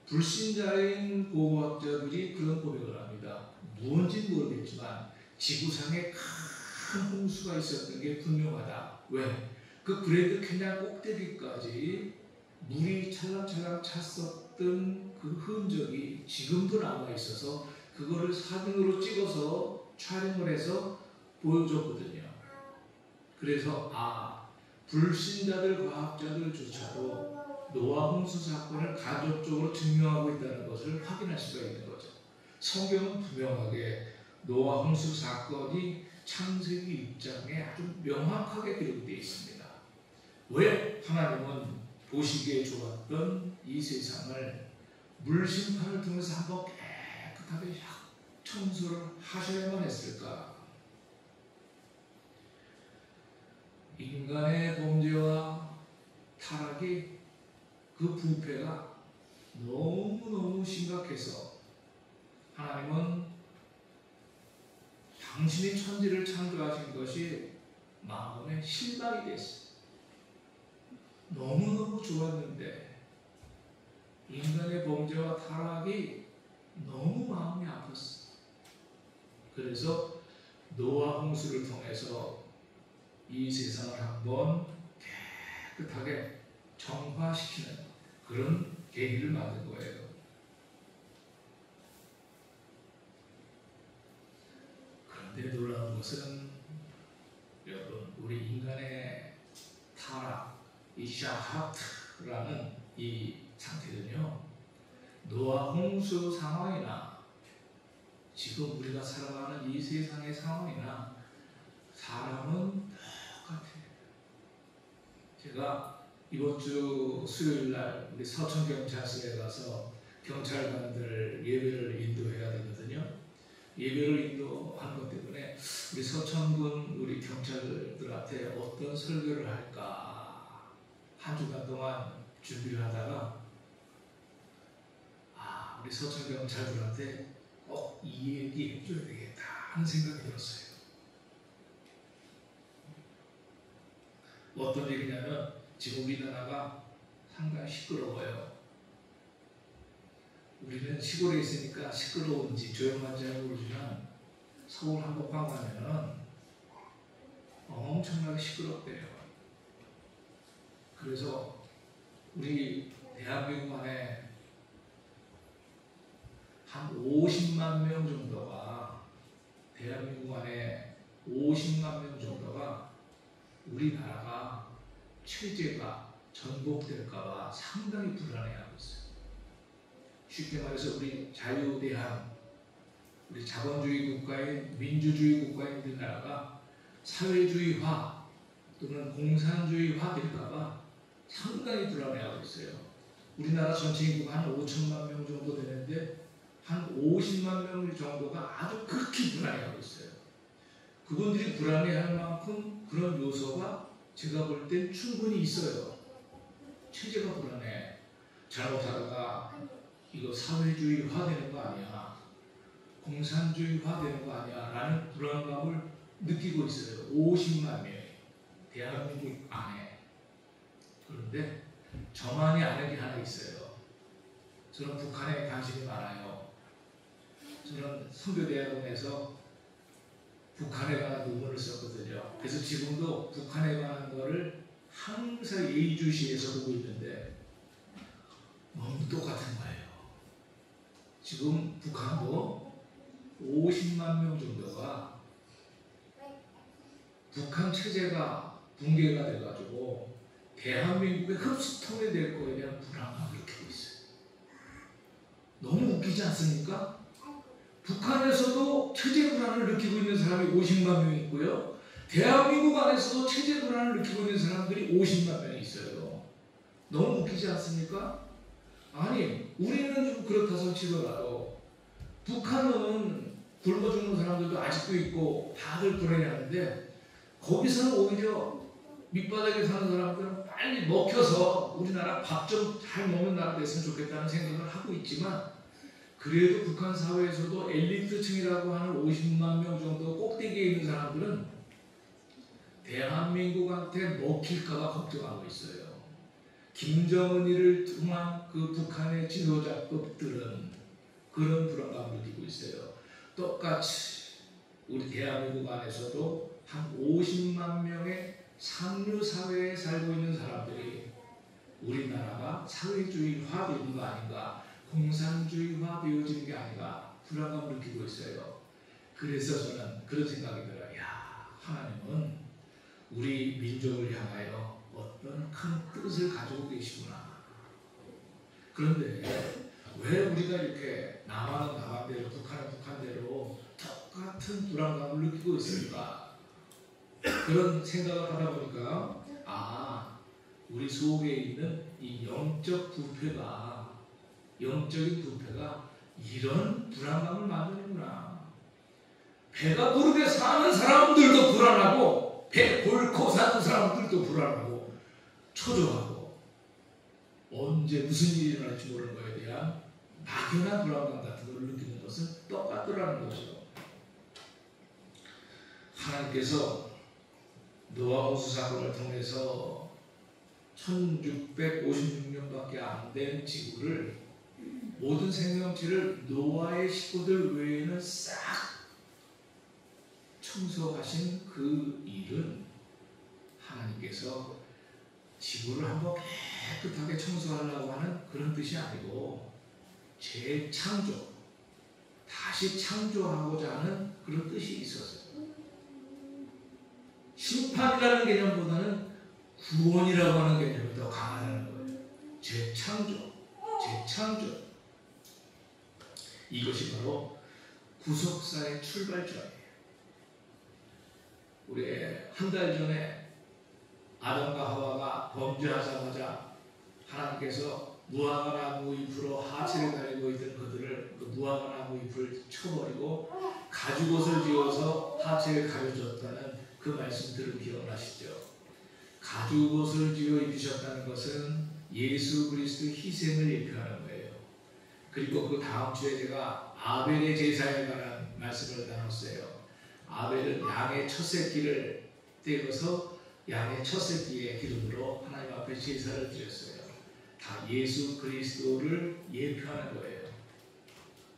불신자인 고고학자들이 그런 고백을 합니다. 무언지는 모르겠지만 지구상에 큰 홍수가 있었던 게 분명하다. 왜? 그 그레이트 캐년 꼭대기까지 물이 찰랑찰랑 찼었던 그 흔적이 지금도 남아있어서 그거를 사진으로 찍어서 촬영을 해서 보여줬거든요. 그래서 불신자들 과학자들조차도 노아 홍수 사건을 간접적으로 증명하고 있다는 것을 확인할 수가 있는 거죠. 성경은 분명하게 노아 홍수 사건이 창세기 1장에 아주 명확하게 기록되어 있습니다. 왜 하나님은 보시기에 좋았던 이 세상을 물심판을 통해서 한번 깨끗하게 청소를 하셔야만 했을까? 인간의 범죄와 타락이 그 부패가 너무너무 심각해서 하나님은 당신이 천지를 창조하신 것이 마음에 실망이 됐어요. 너무너무 좋았는데 인간의 범죄와 타락이 너무 마음이 아팠어. 그래서 노아 홍수를 통해서 이 세상을 한번 깨끗하게 정화시키는 그런 계기를 만든 거예요. 그런데 놀라운 것은 여러분, 우리 인간의 타락, 이 샤하트라는 이 상태는요, 노아 홍수 상황이나 지금 우리가 살아가는 이 세상의 상황이나 사람은 똑같아요. 제가 이번 주 수요일 날 우리 서천경찰서에 가서 경찰관들 예배를 인도해야 되거든요. 예배를 인도하는 것 때문에 우리 서천군 우리 경찰들한테 어떤 설교를 할까 한 주간 동안 준비를 하다가 우리 서천 경찰들한테 꼭 이 얘기 해줘야 되겠다 하는 생각이 들었어요. 어떤 얘기냐면 지금 우리나라가 상당히 시끄러워요. 우리는 시골에 있으니까 시끄러운지 조용한지 모르지만 서울 한복판 가면은 엄청나게 시끄럽대요. 그래서 우리 대한민국 안에 한 50만 명 정도가 대한민국 안에 50만 명 정도가 우리나라가 체제가 전복될까봐 상당히 불안해하고 있어요. 쉽게 말해서 우리 자유대한 우리 자본주의 국가인 민주주의 국가인 우리나라가 사회주의화 또는 공산주의화 될까봐 상당히 불안해하고 있어요. 우리나라 전체 인구가 한 5천만 명 정도 되는데 한 50만 명 정도가 아주 극히 불안해하고 있어요. 그분들이 불안해할 만큼 그런 요소가 제가 볼 땐 충분히 있어요. 체제가 불안해. 잘못하다가 이거 사회주의화 되는 거 아니야, 공산주의화 되는 거 아니야 라는 불안감을 느끼고 있어요. 50만 명이 대한민국 안에. 그런데 저만이 아는 게 하나 있어요. 저는 북한에 관심이 많아요. 저는 선교대학원에서 북한에 관한 논문을 썼거든요. 그래서 지금도 북한에 관한 거를 항상 예의주시해서 보고 있는데 너무 똑같은 거예요. 지금 북한도 50만 명 정도가 북한 체제가 붕괴가 돼가지고 대한민국의 흡수통이 될 거에 대한 불안감을 느끼고 있어요. 너무 웃기지 않습니까? 북한에서도 체제 불안을 느끼고 있는 사람이 50만 명이 있고요. 대한민국 안에서도 체제 불안을 느끼고 있는 사람들이 50만 명이 있어요. 너무 웃기지 않습니까? 아니, 우리는 좀 그렇다 치더라도 북한은 굶어 죽는 사람들도 아직도 있고 다들 불안해하는데 거기서는 오히려 밑바닥에 사는 사람들은 막 빨리 먹혀서 우리나라 밥 좀 잘 먹는 나라 됐으면 좋겠다는 생각을 하고 있지만 그래도 북한 사회에서도 엘리트층이라고 하는 50만 명 정도 꼭대기에 있는 사람들은 대한민국한테 먹힐까봐 걱정하고 있어요. 김정은이를 통한 그 북한의 지도자급들은 그런 불안감을 느끼고 있어요. 똑같이 우리 대한민국 안에서도 한 50만 명의 상류사회에 살고 있는 사람들이 우리나라가 사회주의화 되는 거 아닌가, 공산주의화 되어지는 게 아닌가 불안감을 느끼고 있어요. 그래서 저는 그런 생각이 들어요. 야, 하나님은 우리 민족을 향하여 어떤 큰 뜻을 가지고 계시구나. 그런데 왜 우리가 이렇게 남한은 남한대로 북한은 북한대로 똑같은 불안감을 느끼고 있을까? 그런 생각을 하다 보니까 우리 속에 있는 이 영적인 부패가 이런 불안감을 만드는구나. 배가 부르게 사는 사람들도 불안하고 배 골고 사는 사람들도 불안하고 초조하고 언제 무슨 일이 일어날지 모르는 것에 대한 막연한 불안감 같은 걸 느끼는 것은 똑같더라는 거죠. 하나님께서 노아 홍수 사건을 통해서 1656년밖에 안 된 지구를 모든 생명체를 노아의 식구들 외에는 싹 청소하신 그 일은 하나님께서 지구를 한번 깨끗하게 청소하려고 하는 그런 뜻이 아니고 재창조, 다시 창조하고자 하는 그런 뜻이 있었어요. 심판이라는 개념보다는 구원이라고 하는 개념이 더 강하다는 거예요. 재창조. 이것이 바로 구속사의 출발점이에요. 우리 한 달 전에 아담과 하와가 범죄하자마자 하나님께서 무화과나무 잎으로 하체를 가리고 있던 그들을 그 무화과나무 잎을 쳐버리고 가죽옷을 지어서 하체를 가려줬다는 그 말씀들을 기억나시죠? 가죽옷을 지어 입으셨다는 것은 예수 그리스도의 희생을 예표하는 거예요. 그리고 그 다음 주에 제가 아벨의 제사에 관한 말씀을 나눴어요. 아벨은 양의 첫 새끼를 떼어서 양의 첫 새끼의 기름으로 하나님 앞에 제사를 드렸어요. 다 예수 그리스도를 예표하는 거예요.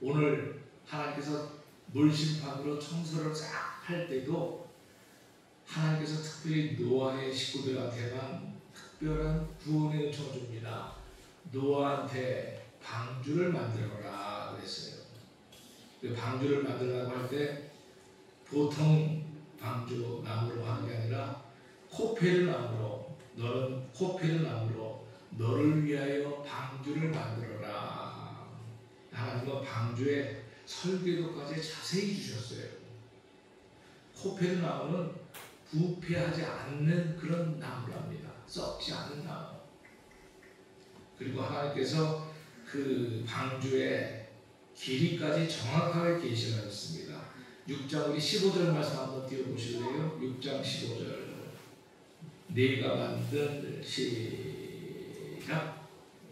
오늘 하나님께서 물심판으로 청소를 싹 할 때도 하나님께서 특별히 노아의 식구들한테만 특별한 구원의 요청을 줍니다. 노아한테 방주를 만들어라 그랬어요. 그 방주를 만들라고 할 때 보통 방주 나무로 하는 게 아니라 코페르 나무로, 너는 코페르 나무로 너를 위하여 방주를 만들어라. 하나님은 방주의 설계도까지 자세히 주셨어요. 코페르 나무는 부패하지 않는 그런 나무랍니다. 썩지 않는 나무. 그리고 하나님께서 그 방주의 길이까지 정확하게 계시하셨습니다. 6장 우리 15절 말씀 한번 띄워보실래요? 6장 15절. 네가 만든 시작.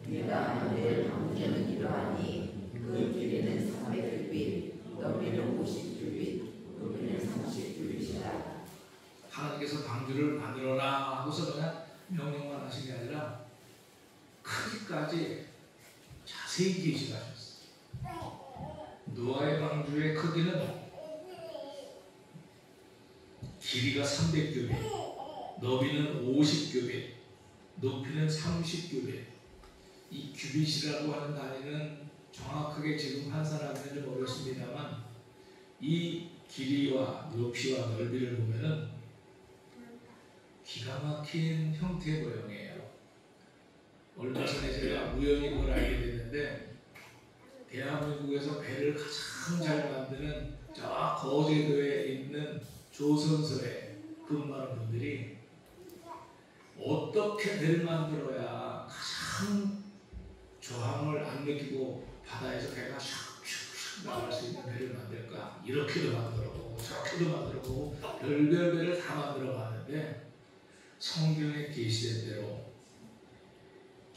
네가 만든 방주는 이러하니 그 길이는 300규빗, 너비는 50규빗, 높이는 30규빗이다. 하나님께서 방주를 만들어라 하고서 그냥 명령만 하신 게 아니라 크기까지 자세히 계시하셨어요. 노아의 방주의 크기는 길이가 300규빗, 너비는 50규빗, 높이는 30규빗. 이 규빗이라고 하는 단위는 정확하게 지금 환산하기는 좀 어렵습니다만 이 길이와 높이와 넓이를 보면은 기가 막힌 형태 모형이에요. 얼마 전에 제가 우연히 그걸 알게 됐는데 대한민국에서 배를 가장 잘 만드는 저 거제도에 있는 조선소에 근무하는 분들이 어떻게 배를 만들어야 가장 저항을 안 느끼고 바다에서 배가 슉슉슉 나갈 수 있는 배를 만들까? 이렇게도 만들어보고 저렇게도 만들어보고 별별 배를 다 만들어 봤는데 성경에 계시된 대로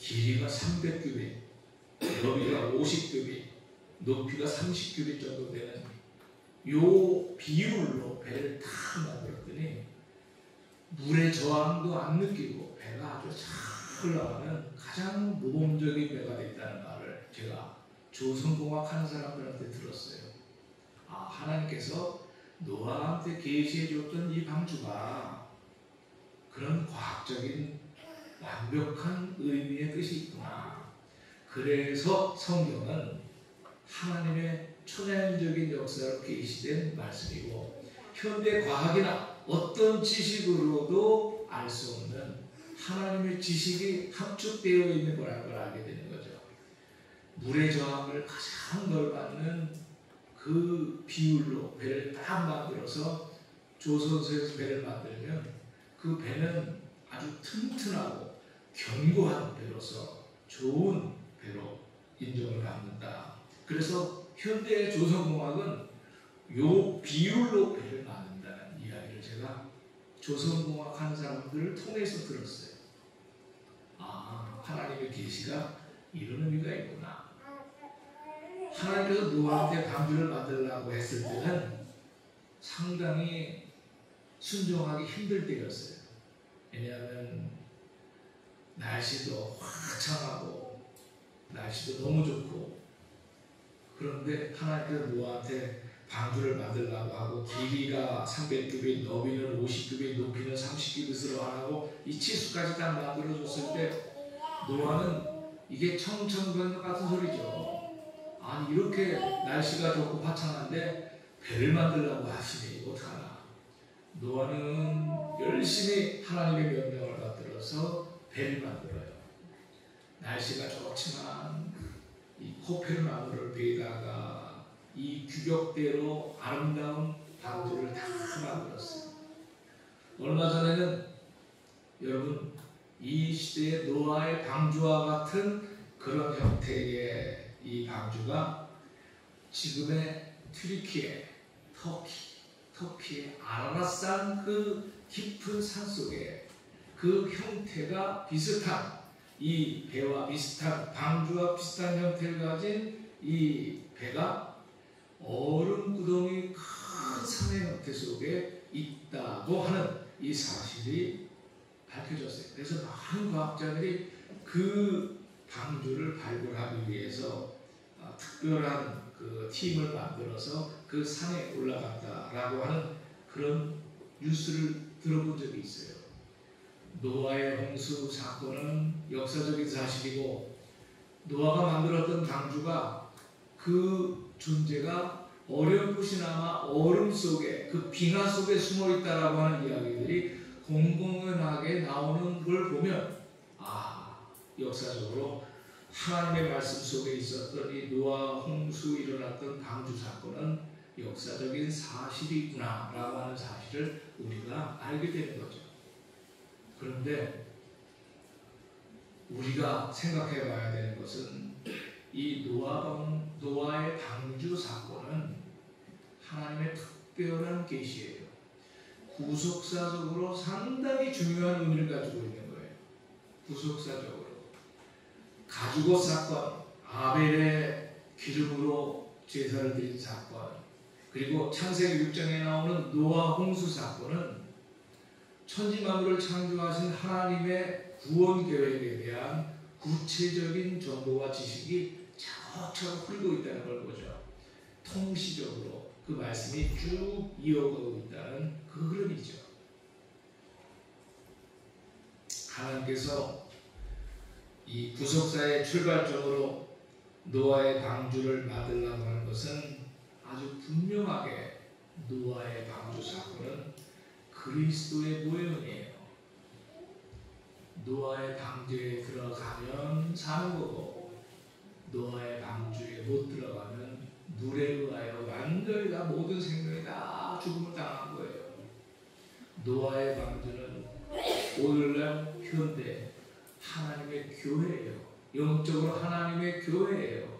길이가 300규빗, 너비가 50규빗, 높이가 30규빗 정도 되는 요 비율로 배를 다 만들었더니 물의 저항도 안 느끼고 배가 아주 잘 흘러가는 가장 모범적인 배가 됐다는 말을 제가 조선공학 하는 사람들한테 들었어요. 아, 하나님께서 노아한테 계시해 줬던 이 방주가 그런 과학적인 완벽한 의미의 뜻이 있구나. 그래서 성경은 하나님의 초자연적인 역사로 계시된 말씀이고 현대 과학이나 어떤 지식으로도 알 수 없는 하나님의 지식이 함축되어 있는 거라는 걸 알게 되는 거죠. 물의 저항을 가장 덜 받는 그 비율로 배를 딱 만들어서 조선소에서 배를 만들면 그 배는 아주 튼튼하고 견고한 배로서 좋은 배로 인정을 받는다. 그래서 현대 조선공학은 요 비율로 배를 만든다는 이야기를 제가 조선공학 하는 사람들을 통해서 들었어요. 아, 하나님의 계시가 이런 의미가 있구나. 하나님께서 노아한테 방주를 만들라고 했을 때는 상당히 순종하기 힘들 때였어요. 왜냐하면 날씨도 화창하고 날씨도 너무 좋고 그런데 하나님께서 노아한테 방주를 만들라고 하고 길이가 300규빗, 너비는 50규빗, 높이는 30규빗으로 하라고 이 치수까지 딱 만들어줬을 때 노아는 이게 청천벽력 같은 소리죠. 아니 이렇게 날씨가 좋고 화창한데 배를 만들라고 하시니 어떡하나. 노아는 열심히 하나님의 명령을 받들어서 배를 만들어요. 날씨가 좋지만 이 코펠나무를 베다가 이 규격대로 아름다운 방주를 다 만들었어요. 얼마 전에는 여러분 이 시대의 노아의 방주와 같은 그런 형태의 이 방주가 지금의 튀르키예, 터키의 아라라산 그 깊은 산 속에 그 형태가 비슷한 이 배와 비슷한 방주와 비슷한 형태를 가진 이 배가 얼음 구덩이 큰 산의 형태 속에 있다고 하는 이 사실이 밝혀졌어요. 그래서 많은 과학자들이 그 방주를 발굴하기 위해서 특별한 그 팀을 만들어서 그 산에 올라갔다라고 하는 그런 뉴스를 들어본 적이 있어요. 노아의 홍수 사건은 역사적인 사실이고 노아가 만들었던 방주가 그 존재가 어렴풋이나마 얼음 속에 그 빙하 속에 숨어 있다라고 하는 이야기들이 공공연하게 나오는 걸 보면 아 역사적으로 하나님의 말씀 속에 있었던 이 노아 홍수 일어났던 방주 사건은 역사적인 사실이구나 라고 하는 사실을 우리가 알게 되는 거죠. 그런데 우리가 생각해 봐야 되는 것은 이 노아의 방주 사건은 하나님의 특별한 계시예요. 구속사적으로 상당히 중요한 의미를 가지고 있는 거예요. 구속사적으로. 가죽옷 사건, 아벨의 기름으로 제사를 드린 사건, 그리고 창세기 6장에 나오는 노아 홍수 사건은 천지만물을 창조하신 하나님의 구원 계획에 대한 구체적인 정보와 지식이 차곡차곡 흐르고 있다는 걸 보죠. 통시적으로 그 말씀이 쭉 이어가고 있다는 그 흐름이죠. 하나님께서 이 구속사의 출발점으로 노아의 방주를 만들라고 하는 것은 아주 분명하게 노아의 방주 사건은 그리스도의 모형이에요. 노아의 방주에 들어가면 사는 거고 노아의 방주에 못 들어가면 물에 의하여 완전히 다 모든 생명이 다 죽음을 당한 거예요. 노아의 방주는 오늘날 현대 하나님의 교회예요. 영적으로 하나님의 교회예요.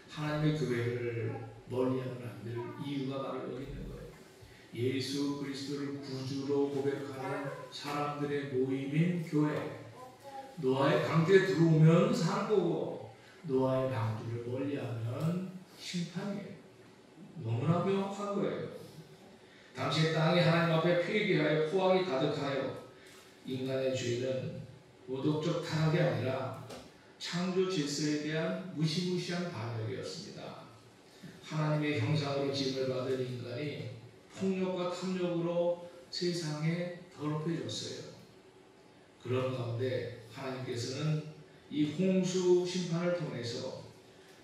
하나님의 교회를 멀리하면 안 될 이유가 바로 여기 있는 거예요. 예수 그리스도를 구주로 고백하는 사람들의 모임인 교회. 노아의 방주에 들어오면 사는 거고 노아의 방주를 멀리하면 심판이에요. 너무나 명확한 거예요. 당시의 땅이 하나님 앞에 폐기하여 포악이 가득하여 인간의 죄는 도덕적 타락이 아니라 창조 질서에 대한 무시무시한 반역이었습니다. 하나님의 형상으로 지음을 받은 인간이 폭력과 탐욕으로 세상에 더럽혀졌어요. 그런 가운데 하나님께서는 이 홍수 심판을 통해서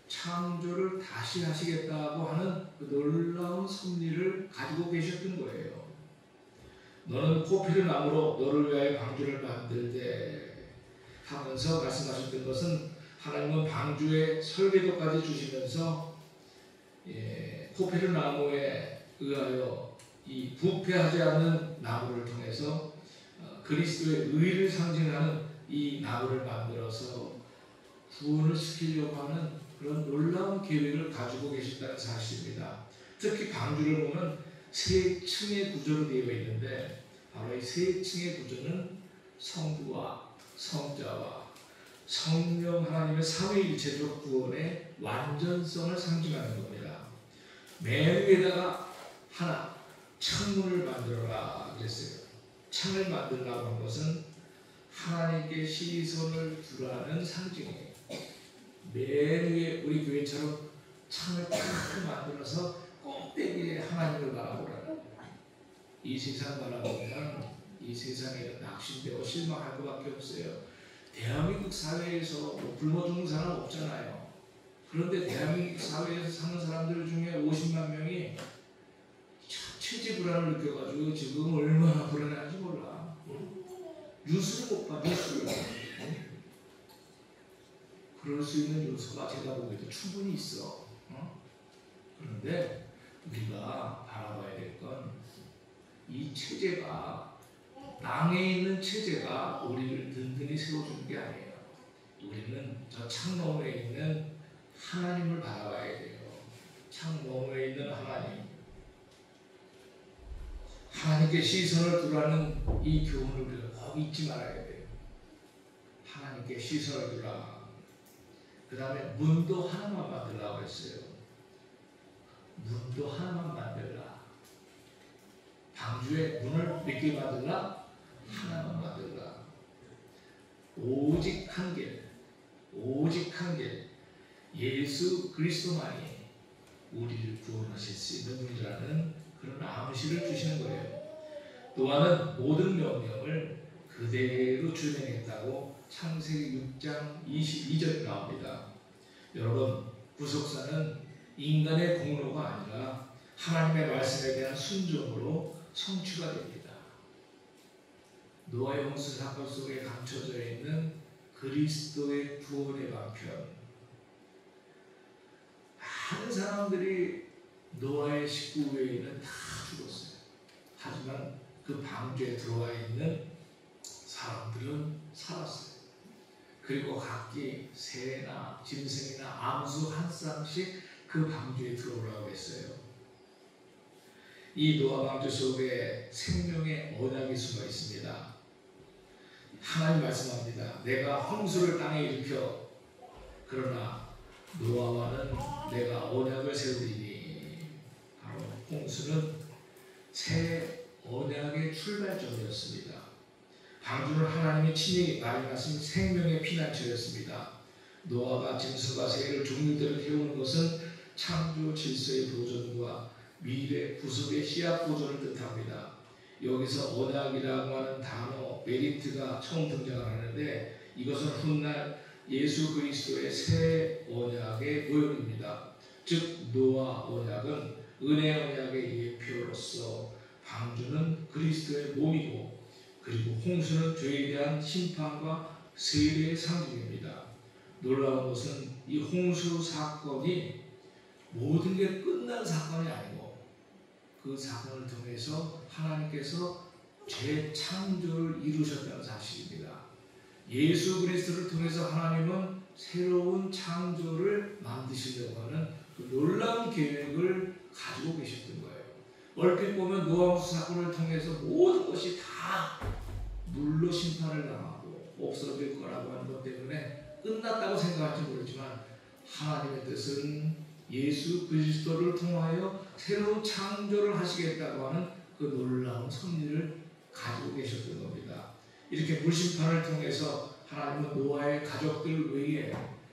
창조를 다시 하시겠다고 하는 그 놀라운 섭리를 가지고 계셨던 거예요. 너는 꽃피는 나무로 너를 위하여 방주를 만들되 하면서 말씀하셨던 것은 하나님은 방주의 설계도까지 주시면서 꽃피는 나무에 의하여 이 부패하지 않는 나무를 통해서 그리스도의 의를 상징하는 이 나무를 만들어서 구원을 시키려고 하는 그런 놀라운 계획을 가지고 계셨다는 사실입니다. 특히 방주를 보면 세 층의 구조로 되어 있는데 바로 이 세 층의 구조는 성부와 성자와 성령 하나님의 삼위일체적 구원의 완전성을 상징하는 겁니다. 맨 위에다가 하나 창문을 만들어라 그랬어요. 창을 만들라고 한 것은 하나님께 시선을 두라는 상징이에요. 맨 위에 우리 교회처럼 창을 딱 만들어서 꼭대기에 하나님을 바라보라는 이 세상 바라보면 이 세상에 낙심되고 실망할 것밖에 없어요. 대한민국 사회에서 뭐 굶어 죽는 사람 없잖아요. 그런데 대한민국 사회에서 사는 사람들 중에 50만 명이 체질 불안을 느껴가지고 지금 얼마나 불안한지 몰라. 뉴스를 못 봐, 뉴스를. 그럴 수 있는 요소가 제가 보기에도 충분히 있어. 그런데 우리가 바라봐야 될 건 이 체제가 땅에 있는 체제가 우리를 든든히 세워주는 게 아니에요. 우리는 저 창 너머에 있는 하나님을 바라봐야 돼요. 창 너머에 있는 하나님. 하나님께 시선을 두라는 이 교훈을 우리가 꼭 잊지 말아야 돼요. 하나님께 시선을 두라. 그 다음에 문도 하나만 만들라고 했어요. 문도 하나만 만들라. 방주에 문을 몇 개 만들라? 하나만 만들라. 오직 한 길, 오직 한 길, 예수 그리스도만이 우리를 구원하실 수 있는 분이라는 그런 암시를 주시는 거예요. 노아는 모든 명령을 그대로 준행했다고 창세기 6장 22절에 나옵니다. 여러분, 구속사는 인간의 공로가 아니라 하나님의 말씀에 대한 순종으로 성취가 됩니다. 노아의 홍수 사건 속에 감춰져 있는 그리스도의 구원의 방편. 많은 사람들이 노아의 식구 외에는 다 죽었어요. 하지만 그 방주에 들어와 있는 사람들은 살았어요. 그리고 각기 새나 짐승이나 암수 한 쌍씩 그 방주에 들어오라고 했어요. 이 노아 방주 속에 생명의 언약이 숨어 있습니다. 하나님 말씀합니다. 내가 홍수를 땅에 일으켜 그러나 노아와는 내가 언약을 세우리니. 바로 홍수는 새 언약의 출발점이었습니다. 방주는 하나님이 친히 마련하신 생명의 피난처였습니다. 노아가 짐승과 새를 종류대로 태우는 것은 창조 질서의 보존과 미래 구속의 씨앗 보존을 뜻합니다. 여기서 언약이라고 하는 단어 메리트가 처음 등장하는데 이것은 훗날 예수 그리스도의 새 언약의 모형입니다. 즉 노아 언약은 은혜 언약의 예표로서 방주는 그리스도의 몸이고 그리고 홍수는 죄에 대한 심판과 세례의 상징입니다. 놀라운 것은 이 홍수 사건이 모든 게 끝난 사건이 아니고 그 사건을 통해서 하나님께서 재창조를 이루셨다는 사실입니다. 예수 그리스도를 통해서 하나님은 새로운 창조를 만드시려고 하는 그 놀라운 계획을 가지고 계셨던 거예요. 얼핏 보면 노아 홍수 사건을 통해서 모든 것이 다 물로 심판을 당하고 없어질 거라고 하는 것 때문에 끝났다고 생각할지 모르지만 하나님의 뜻은 예수 그리스도를 통하여 새로운 창조를 하시겠다고 하는 그 놀라운 섭리를 가지고 계셨던 겁니다. 이렇게 물심판을 통해서 하나님은 노아의 가족들 외에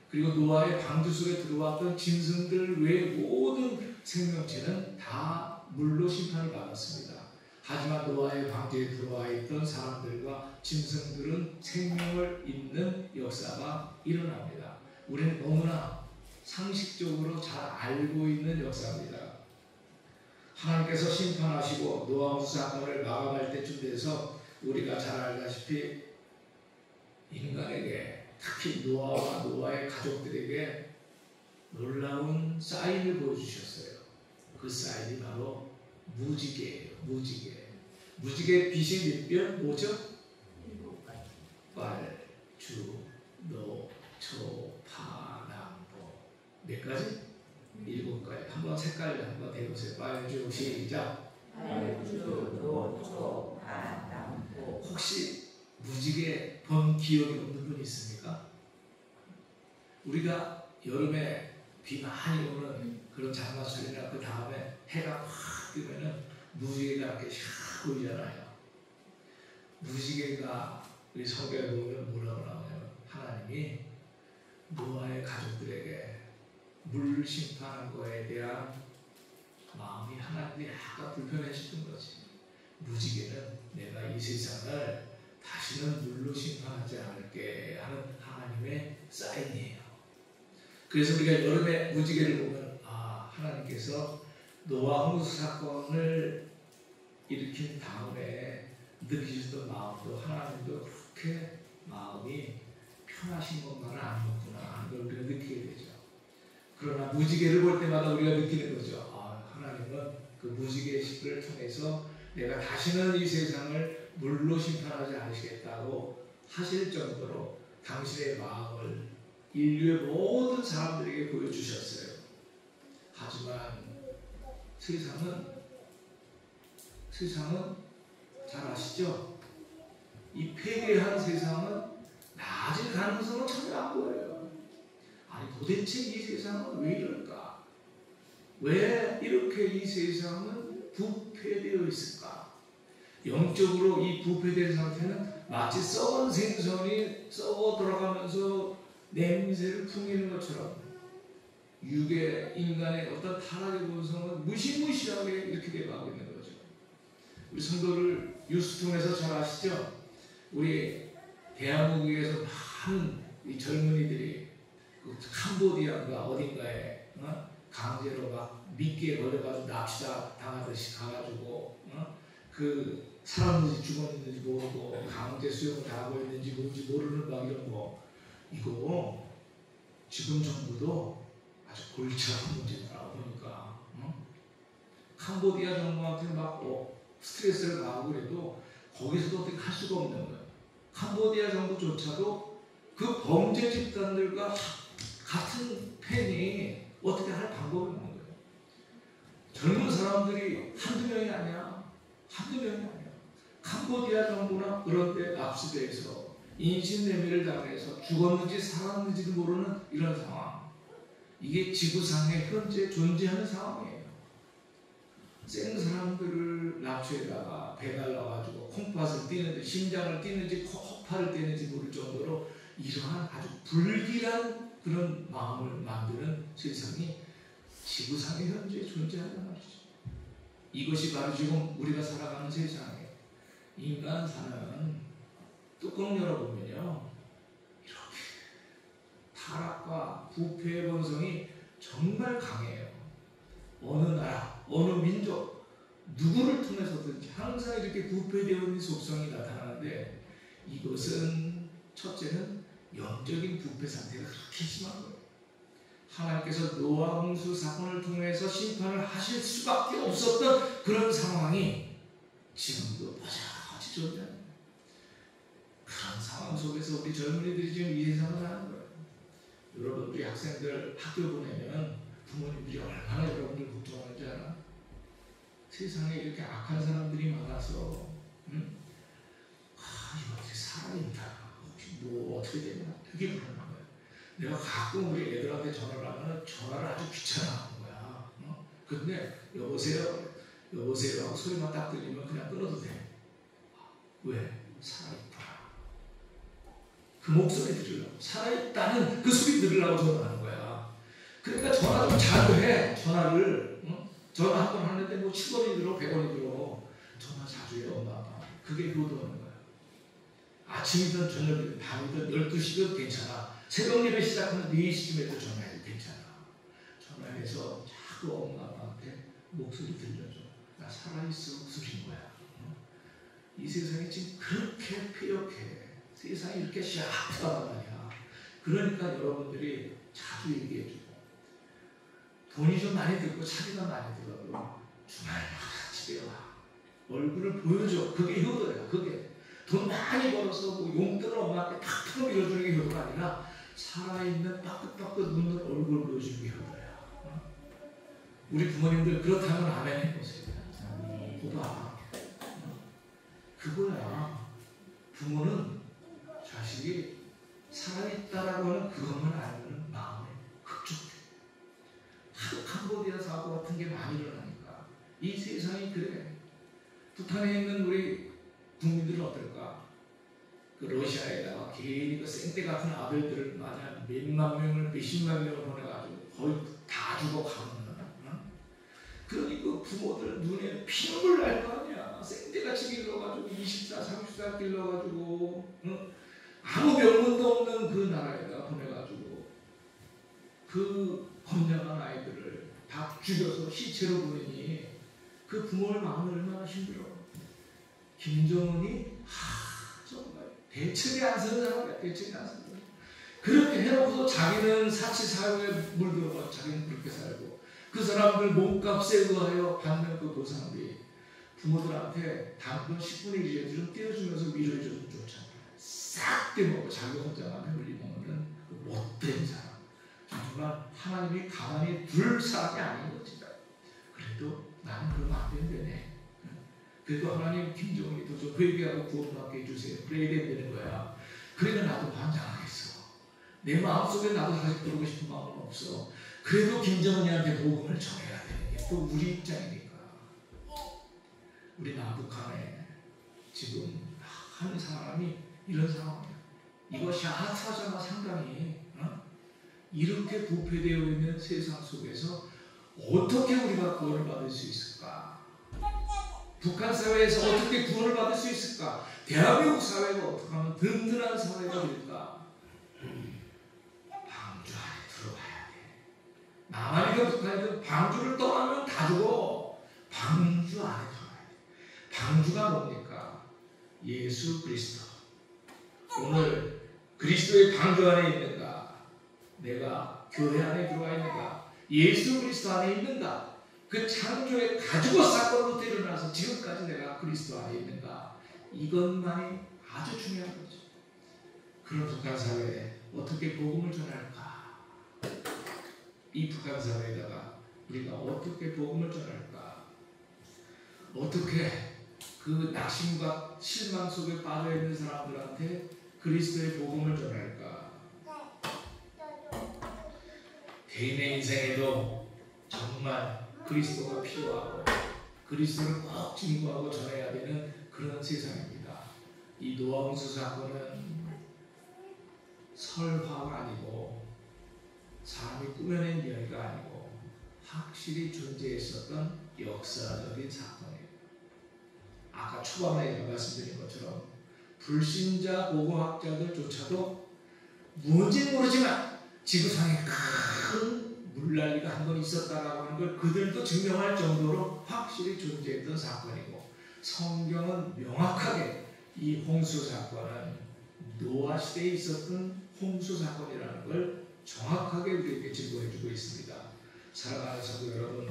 그리고 노아의 방주 속에 들어왔던 짐승들 외의 모든 생명체는 다 물로 심판을 받았습니다. 하지만 노아의 방주에 들어와 있던 사람들과 짐승들은 생명을 잇는 역사가 일어납니다. 우리는 너무나 상식적으로 잘 알고 있는 역사입니다. 하나님께서 심판하시고 노아 홍수 사건을 마감할 때쯤 돼서 우리가 잘 알다시피 인간에게 특히 노아와 노아의 가족들에게 놀라운 사인을 보여주셨어요. 그 사인이 바로 무지개예요. 무지개 빛이 몇 별? 뭐죠? 8, 주, 노, 초, 파, 남, 보. 몇 가지? 7가지. 한번 색깔 한번 대보세요. 빨주 시작. 혹시 무지개 본 기억이 없는 분 있습니까? 우리가 여름에 비 많이 오는 그런 장마철이나 그 다음에 해가 확 뜨면은 무지개가 이렇게 샥 보이잖아요. 무지개가 우리 성경에 보면 뭐라고 나오냐면 하나님이 노아의 가족들에게 물 심판한 거에 대한 마음이 하나님이 약간 불편해지던 거지. 무지개는 내가 이 세상을 다시는 물로 심판하지 않을게 하는 하나님의 사인이에요. 그래서 우리가 여름에 무지개를 보면 하나님께서 노아 홍수 사건을 일으킨 다음에 느끼셨던 마음도 하나님도 그렇게 마음이 편하신 것만은 아니었구나 하는 걸 우리가 느끼게 되죠. 그러나 무지개를 볼 때마다 우리가 느끼는 거죠. 하나님은 그 무지개식을 통해서 내가 다시는 이 세상을 물로 심판하지 않으시겠다고 하실 정도로 당신의 마음을 인류의 모든 사람들에게 보여주셨어요. 하지만 세상은 잘 아시죠? 이 폐괴한 세상은 나아질 가능성은 전혀 안 보여요. 아니 도대체 이 세상은 왜 이럴까? 왜 이렇게 이 세상은 부패되어 있을까? 영적으로 이 부패된 상태는 마치 썩은 생선이 썩어 들어가면서 냄새를 풍기는 것처럼 육의 인간의 어떤 타락의 본성은 무시무시하게 이렇게 돼가고 있는 거죠. 우리 성도를 뉴스 통해서 잘 아시죠? 우리 대한민국에서 많은 이 젊은이들이 그 캄보디아인가 어딘가에 강제로 막 미끼에 걸려가지고 납치다 당하듯이 가가지고 그 살았는지 죽었는지 모르고 강제 수용을 당하고 있는지 뭔지 모르는 막 이런 거 이거 지금 정부도 아주 골치 아픈 문제더라고 보니까 캄보디아 정부한테 막 스트레스를 가하고 그래도 거기서도 어떻게 할 수가 없는 거예요. 캄보디아 정부조차도 그 범죄 집단들과 같은 펜이 어떻게 할 방법이 없는 거예요. 젊은 사람들이 한두 명이 아니야. 캄보디아 정부나 그런 데 납치돼서 인신매매를 당해서 죽었는지 살았는지도 모르는 이런 상황. 이게 지구상에 현재 존재하는 상황이에요. 생 사람들을 납치에다가 배달라가지고 콩팥을 띄는지 심장을 띄는지 코파를 띄는지 모를 정도로 이러한 아주 불길한 그런 마음을 만드는 세상이 지구상에 현재 존재한단 말이죠. 이것이 바로 지금 우리가 살아가는 세상이에요. 인간 사는 뚜껑 열어보면요 이렇게 타락과 부패의 본성이 정말 강해요. 어느 나라, 어느 민족, 누구를 통해서든지 항상 이렇게 부패되어 있는 속성이 나타나는데 이것은 첫째는 영적인 부패 상태가 그렇게 심한 거예요. 하나님께서 노아 홍수 사건을 통해서 심판을 하실 수밖에 없었던 그런 상황이 지금도 버젓이 존재합니다. 그런 상황 속에서 우리 젊은이들이 지금 이 세상을 사는 거예요. 여러분 우리 학생들 학교 보내면 부모님들이 얼마나 여러분들 걱정하는지 알아? 세상에 이렇게 악한 사람들이 많아서 이거 어떻게 살아있나? 혹시 뭐 어떻게 되냐 되게 불안한 거야. 내가 가끔 우리 애들한테 전화를 하면 전화를 아주 귀찮아하는 거야. 근데 여보세요 하고 소리만 딱 들리면 그냥 끊어도 돼. 왜? 살아있구나. 그 목소리 들으려고, 살아있다는 그 소리 들으려고 전화하는 거야. 그러니까 전화 좀 자주 해. 전화를 전화 한 번 하는데 뭐 10원이 들어 100원이 들어. 전화 자주 해. 엄마 아빠. 그게 효도하는 거야. 아침이든 저녁이든 밤이든 12시든 괜찮아. 새벽 예배 시작하는 4시쯤에도 전화해도 괜찮아. 전화해서 자꾸 엄마 아빠한테 목소리 들려줘. 나 살아있어 소리인 거야. 이 세상이 지금 그렇게 폐역해. 세상이 이렇게 샤프하단 말이야. 그러니까 여러분들이 자주 얘기해주고, 돈이 좀 많이 들고 차비가 많이 들어도 주말마다 집에 와. 얼굴을 보여줘. 그게 효도야. 그게 돈 많이 벌어서 뭐 용돈을 엄마한테 팍팍 밀어주는 게 효도가 아니라 살아있는 빠끗빠끗 웃는 얼굴을 보여주는 게 효도야. 우리 부모님들 그렇다면 아멘 해보세요. 봐봐. 그거야. 부모는 자식이 살아있다라고 하는 그것만 알면 마음에 흡족해. 하도 캄보디아 사고 같은 게 많이 일어나니까 이 세상이 그래. 북한에 있는 우리 국민들은 어떨까? 그 러시아에다가 괜히 그 생떼 같은 아들들을 마냥 몇만 명을 몇십만 명을 보내가지고 거의 다 죽어가는. 그러니 그 부모들 눈에 피눈물 날 거 아니야. 생떼같이 길러가지고 24, 34 길러가지고 아무 병문도 없는 그 나라에다 보내가지고 그 건장한 아이들을 다 죽여서 시체로 보내니 그 부모의 마음이 얼마나 힘들어. 김정은이 정말 대책이 안 서는 사람이야. 대책이 안 서는 사람. 그렇게 해놓고서 자기는 사치사회에 물들어가지고 자기는 그렇게 살고 그 사람들 몸값에 의하여 받는 그 보상비 부모들한테 단돈 10분의 1이라도 좀 떼어주면서 위로해주면 좋잖아. 싹 떼먹고 자기 혼자만 배불리 먹는 그 못된 사람. 정말 하나님이 가만히 둘 사람이 아닌 거지. 그래도 나는 그러면 안 된다네. 그래도 하나님 김정은이도 좀 회개하고 구원받게 해주세요. 그래야 된다는 거야. 그래도 나도 반장하겠어. 내 마음속에 나도 다시 그러고 싶은 마음은 없어. 그래도 김정은이한테 복음을 전해야 되는 게 또 우리 입장이니까. 우리 남북한에 지금 한 사람이 이런 상황이야. 이것이 핫하잖아 상당히. 이렇게 부패되어 있는 세상 속에서 어떻게 우리가 구원을 받을 수 있을까? 북한 사회에서 어떻게 구원을 받을 수 있을까? 대한민국 사회가 어떻게 하면 든든한 사회가 될까? 방주 안에 들어가야 돼. 남한이든 북한이든 방주를 떠나면 다 죽어. 방주 안에 들어가야 돼. 방주가 뭡니까? 예수 그리스도. 오늘 그리스도의 방주 안에 있는가? 내가 교회 안에 들어가 있는가? 예수 그리스도 안에 있는가? 그 창조의 가죽옷 사건부터 일어나서 지금까지 내가 그리스도 안에 있는가? 이것만이 아주 중요한 거죠. 그런 북한 사회에 어떻게 복음을 전할까? 이 북한 사회에다가 우리가 어떻게 복음을 전할까? 어떻게 그 낙심과 실망 속에 빠져 있는 사람들한테 그리스도의 복음을 전할까? 개인의 인생에도 정말 그리스도가 필요하고 그리스도를 꼭 증거하고 전해야 되는 그런 세상입니다. 이 노아홍수 사건은 설화가 아니고 사람이 꾸며낸 이야기가 아니고 확실히 존재했었던 역사적인 사건이에요. 아까 초반에 말씀드린 것처럼 불신자 보고학자들조차도 뭔지 모르지만 지구상에 큰 물난리가 한 번 있었다라고 하는 걸 그들도 증명할 정도로 확실히 존재했던 사건이고, 성경은 명확하게 이 홍수 사건은 노아 시대에 있었던 홍수 사건이라는 걸 정확하게 우리에게 증거해주고 있습니다. 사랑하는 성도 여러분,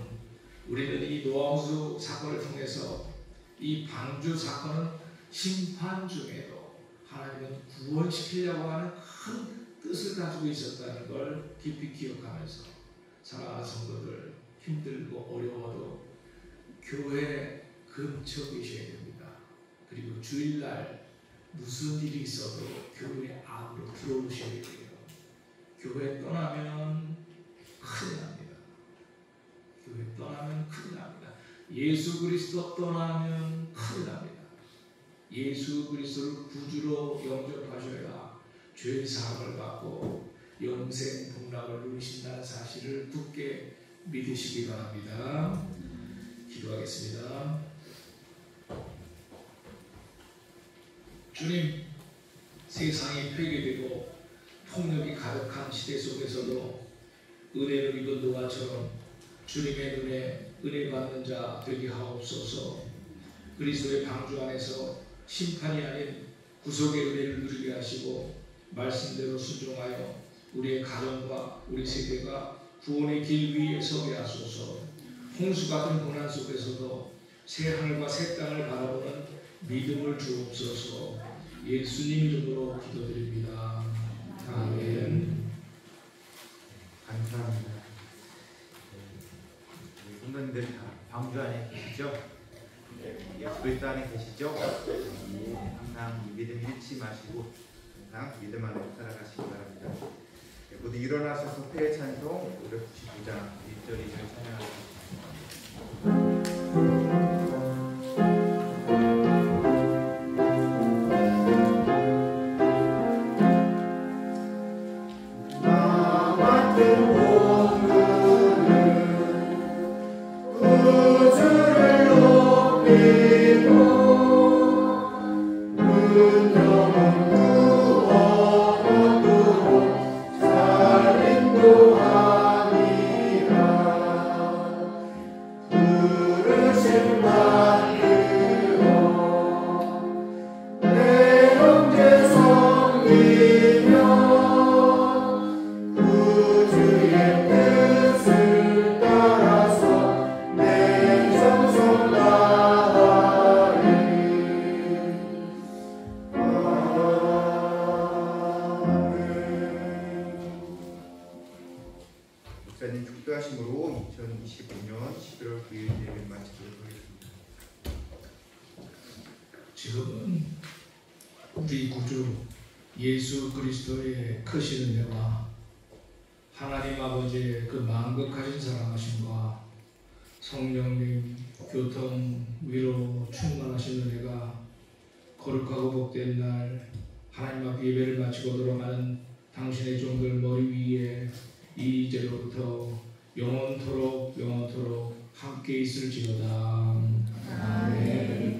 우리는 이 노아 홍수 사건을 통해서 이 방주 사건은 심판 중에도 하나님은 구원시키려고 하는 큰 뜻을 가지고 있었다는 걸 깊이 기억하면서 사랑하는 성도들, 힘들고 어려워도 교회에 근처 계셔야 됩니다. 그리고 주일날 무슨 일이 있어도 교회 안으로 들어오셔야 돼요. 교회 떠나면 큰일 납니다. 교회 떠나면 큰일 납니다. 예수 그리스도 떠나면 큰일 납니다. 예수 그리스도를 구주로 영접하셔야 죄 사함을 받고 영생 복락을 누리신다는 사실을 굳게 믿으시기 바랍니다. 기도하겠습니다. 주님, 세상이 폐괴되고 폭력이 가득한 시대 속에서도 은혜를 입은 노아처럼 주님의 눈에 은혜 받는 자 되게 하옵소서. 그리스도의 방주 안에서 심판이 아닌 구속의 은혜를 누리게 하시고 말씀대로 순종하여 우리의 가정과 우리 세대가 구원의 길 위에 서게 하소서. 홍수 같은 고난 속에서도 새 하늘과 새 땅을 바라보는 믿음을 주옵소서. 예수님 이름으로 기도드립니다. 아멘. 감사합니다. 우리 성도님들 다 방주 안에 계시죠? 예수 그리스도 안에 계시죠? 항상 이 믿음 잃지 마시고 항상 믿음 안에 살아가시기 바랍니다. 모두 일어나셔서 회의 찬송 599장 1절 2절 찬양하겠습니다. 목사님 축도하심으로 2025년 11월 9일 예배를 마치도록 하겠습니다. 지금은 우리 구주 예수 그리스도의 크신 은혜와 하나님 아버지의 그 만극하신 사랑하심과 성령님 교통 위로 충만하신 은혜가 거룩하고 복된 날 하나님 앞 예배를 마치고 돌아가는 당신의 종들 머리 위에 이제로부터 영원토록 함께 있을지어다. 아멘.